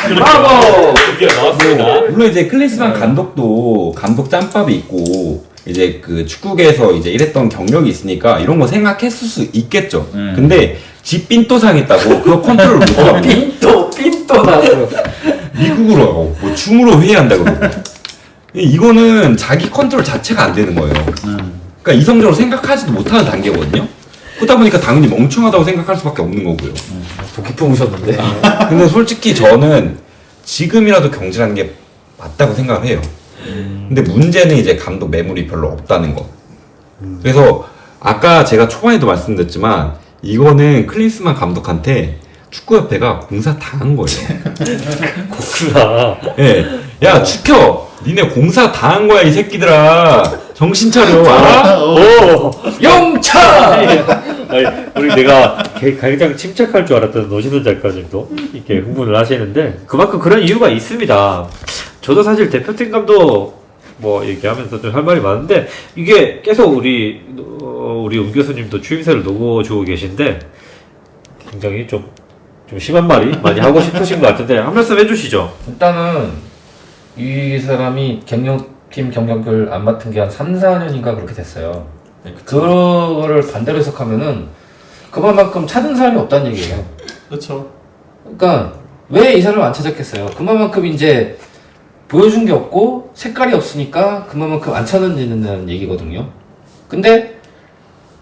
브라보! 드디어 나왔습니다. 물론 이제 클린스만 감독도 감독 짬밥이 있고 이제 그 축구계에서 이제 이랬던 경력이 있으니까 이런 거 생각했을 수 있겠죠. 근데 지 삔또 상했다고 그거 컨트롤 못하고 삔또 나왔어. 미국으로 가고 뭐 줌으로 회의한다 그러고 이거는 자기 컨트롤 자체가 안 되는 거예요. 그러니까 이성적으로 생각하지도 못하는 단계거든요. 그러다 보니까 당연히 멍청하다고 생각할 수밖에 없는 거고요. 도끼 품으셨는데. 근데 솔직히 저는 지금이라도 경질하는 게 맞다고 생각을 해요. 근데 문제는 이제 감독 매물이 별로 없다는 거. 그래서 아까 제가 초반에도 말씀드렸지만 이거는 클린스만 감독한테 축구협회가 공사 당한 거예요. 그렇구나. 예, 야 축혀, 니네 공사 당한 거야 이 새끼들아. 정신 차려. 알아? 오! 영차! 아니, 우리 내가 가장 침착할 줄 알았던 노시선 작가님도 이렇게 흥분을 하시는데 그만큼 그런 이유가 있습니다. 저도 사실 대표팀 감독 뭐 얘기하면서 좀 할 말이 많은데 이게 계속 우리 움 교수님도 추임새를 녹여주고 계신데 굉장히 좀 심한 말이 많이 하고 싶으신 것 같은데 한 말씀 해주시죠. 일단은 이 사람이 경력 팀 경력을 안 맡은 게 한 3, 4년인가 그렇게 됐어요. 네, 그거를 반대로 해석하면은 그만큼 찾은 사람이 없다는 얘기예요. 그렇죠. 그러니까 왜 이 사람을 안 찾았겠어요? 그만큼 이제 보여준 게 없고 색깔이 없으니까 그만큼 안 찾는다는 얘기거든요. 근데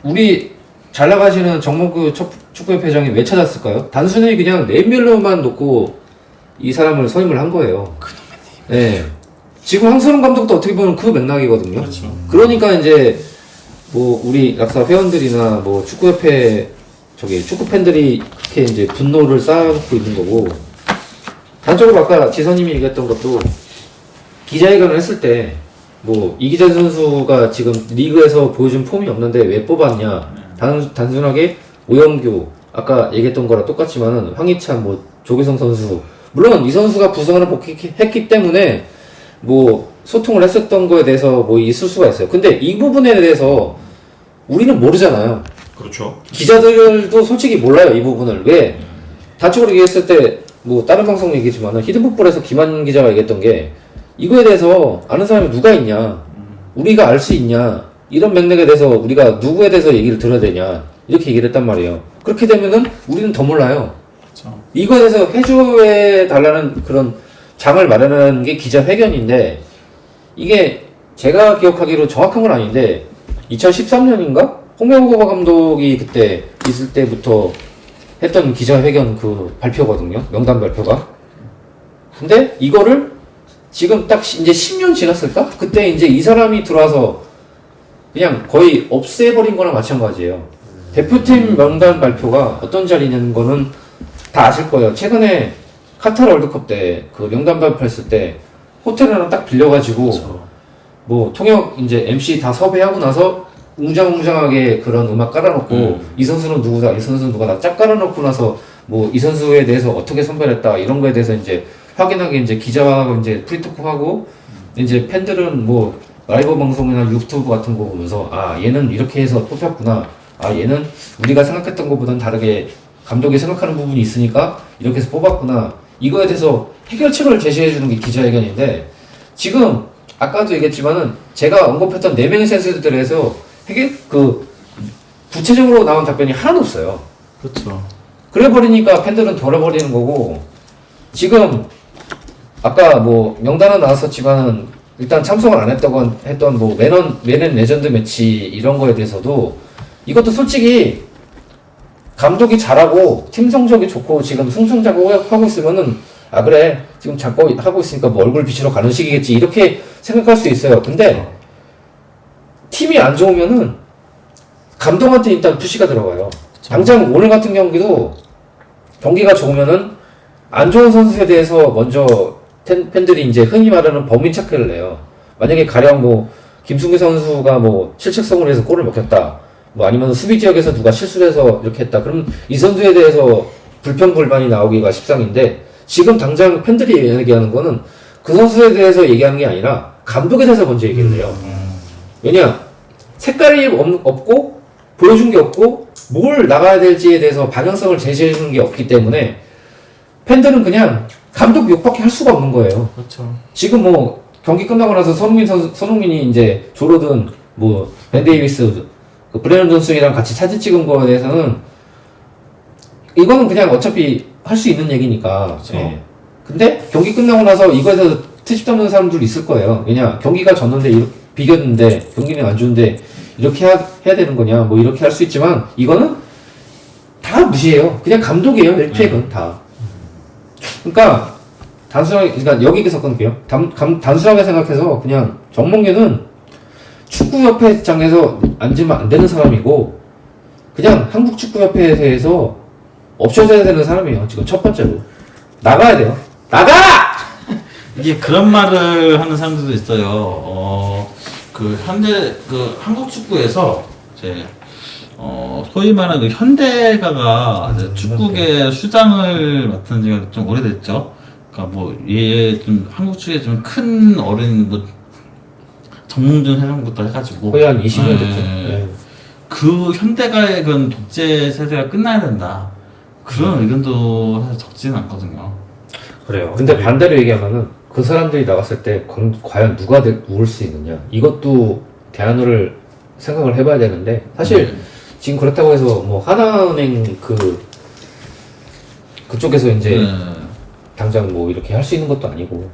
우리 잘 나가시는 정몽구 축구협회장이 왜 찾았을까요? 단순히 그냥 네임별로만 놓고 이 사람을 선임을 한 거예요. 네. 지금 황선홍 감독도 어떻게 보면 그 맥락이거든요. 그렇죠. 그러니까 이제 뭐 우리 락사 회원들이나 뭐 축구협회 축구 팬들이 이렇게 이제 분노를 쌓고 있는 거고, 단적으로 아까 지선님이 얘기했던 것도 기자회견을 했을 때 뭐 이기재 선수가 지금 리그에서 보여준 폼이 없는데 왜 뽑았냐, 단순하게 오영규 아까 얘기했던 거랑 똑같지만은 황희찬 뭐 조계성 선수, 물론 이 선수가 부상을 복귀했기 때문에 뭐 소통을 했었던 거에 대해서 뭐 있을 수가 있어요. 근데 이 부분에 대해서 우리는 모르잖아요. 그렇죠. 기자들도 솔직히 몰라요, 이 부분을. 왜? 단적으로 얘기했을 때, 뭐, 다른 방송 얘기지만, 히든풋볼에서 김한 기자가 얘기했던 게, 이거에 대해서 아는 사람이 누가 있냐, 우리가 알 수 있냐, 이런 맥락에 대해서 우리가 누구에 대해서 얘기를 들어야 되냐, 이렇게 얘기를 했단 말이에요. 그렇게 되면은 우리는 더 몰라요. 그렇죠. 이거에 대해서 해줘야 달라는 그런 장을 마련하는 게 기자회견인데, 이게 제가 기억하기로 정확한 건 아닌데, 2013년인가? 홍명보 감독이 그때 있을 때부터 했던 기자회견 그 발표거든요. 명단 발표가. 근데 이거를 지금 딱 이제 10년 지났을까? 그때 이제 이 사람이 들어와서 그냥 거의 없애버린 거랑 마찬가지예요. 대표팀 명단 발표가 어떤 자리냐는 거는 다 아실 거예요. 최근에 카타르 월드컵 때 그 명단 발표했을 때 호텔 하나 딱 빌려가지고 뭐 통역 이제 MC 다 섭외하고 나서 웅장웅장하게 그런 음악 깔아놓고 이 선수는 누구다, 이 선수는 누구다 쫙 깔아놓고 나서 뭐 이 선수에 대해서 어떻게 선별했다 이런 거에 대해서 이제 확인하게 이제 기자하고 이제 프리토크하고 이제 팬들은 뭐 라이브 방송이나 유튜브 같은 거 보면서 아 얘는 이렇게 해서 뽑혔구나, 아 얘는 우리가 생각했던 것보다는 다르게 감독이 생각하는 부분이 있으니까 이렇게 해서 뽑았구나, 이거에 대해서 해결책을 제시해 주는 게 기자회견인데, 지금 아까도 얘기했지만은 제가 언급했던 4명의 선수들에서 구체적으로 나온 답변이 하나도 없어요. 그렇죠. 그래 버리니까 팬들은 돌아버리는 거고, 지금 아까 뭐 명단은 나왔었지만은 일단 참석을 안 했던 뭐 매년 레전드 매치 이런 거에 대해서도 이것도 솔직히 감독이 잘하고 팀 성적이 좋고 지금 승승장구하고 있으면은 아 그래 지금 잡고 하고 있으니까 뭐 얼굴 비치러 가는 시기겠지 이렇게 생각할 수 있어요. 근데 팀이 안 좋으면은 감독한테 일단 푸시가 들어가요. 당장 오늘 같은 경기도 경기가 좋으면은 안 좋은 선수에 대해서 먼저 팬들이 이제 흔히 말하는 범인 찾기를 해요. 만약에 가령 뭐 김승규 선수가 뭐 실책성으로 해서 골을 먹혔다, 뭐 아니면 수비 지역에서 누가 실수를 해서 이렇게 했다, 그럼 이 선수에 대해서 불평불만이 나오기가 십상인데, 지금 당장 팬들이 얘기하는 거는 그 선수에 대해서 얘기하는 게 아니라 감독에 대해서 먼저 얘기를 해요. 왜냐, 색깔이 없고 보여준 게 없고 뭘 나가야 될지에 대해서 방향성을 제시해 주는 게 없기 때문에 팬들은 그냥 감독 욕밖에 할 수가 없는 거예요. 그렇죠. 지금 뭐 경기 끝나고 나서 손흥민이 이제 조르든 뭐 벤 데이비스, 그 브레넌 존슨이랑 같이 사진 찍은 거에 대해서는 이거는 그냥 어차피 할 수 있는 얘기니까. 그렇죠. 예. 근데 경기 끝나고 나서 이거에 대해서 트집 잡는 사람들 있을 거예요. 왜냐, 경기가 졌는데 비겼는데 경기는 안 좋은데 이렇게 해야 되는 거냐, 뭐 이렇게 할 수 있지만 이거는 다 무시해요. 그냥 감독이에요. 1팩은 다. 그러니까 단순하게, 그러니까 여기서 끊을게요. 단순하게 생각해서 그냥 정몽규는 축구협회장에서 앉으면 안 되는 사람이고 그냥 한국축구협회에 대해서 없어져야 되는 사람이에요. 지금 첫 번째로 나가야 돼요. 나가! 이게 그런 말을 하는 사람들도 있어요. 한국 축구에서 이제 소위 말하는 그 현대가가 이제 축구계 수장을 맡은 지가 좀 오래됐죠. 그러니까 뭐 얘 좀 한국 축구에 좀 큰 어른 뭐 정몽준 회장부터 해가지고 거의 한 20년 됐죠. 네. 그 현대가의 그런 독재 세대가 끝나야 된다. 그런 의견도 사실 적지는 않거든요. 그래요. 근데 반대로 얘기하면은 그 사람들이 나갔을 때 과연 누가 누울 수 있느냐 이것도 대안을 생각을 해봐야 되는데 사실 지금 그렇다고 해서 뭐 하나은행 그쪽에서 이제 당장 뭐 이렇게 할 수 있는 것도 아니고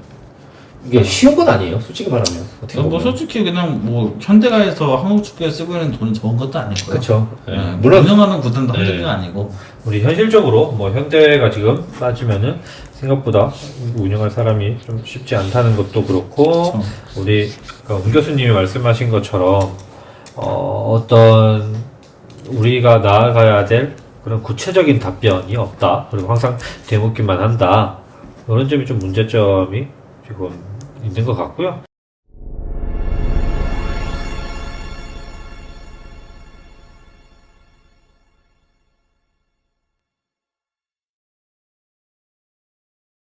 이게 쉬운 건 아니에요 솔직히 말하면 어떻게 뭐 보면. 솔직히 그냥 뭐 현대가에서 한국 축구에 쓰고 있는 돈이 적은 것도 아니고요. 그쵸. 물론 운영하는 구단도 한두 네. 개가 아니고. 우리 현실적으로 뭐 현대가 지금 따지면은 생각보다 운영할 사람이 좀 쉽지 않다는 것도 그렇고 그쵸. 우리 운 교수님이 말씀하신 것처럼 어떤 우리가 나아가야 될 그런 구체적인 답변이 없다. 그리고 항상 되묻기만 한다. 이런 점이 좀 문제점이 지금 있는 것 같고요.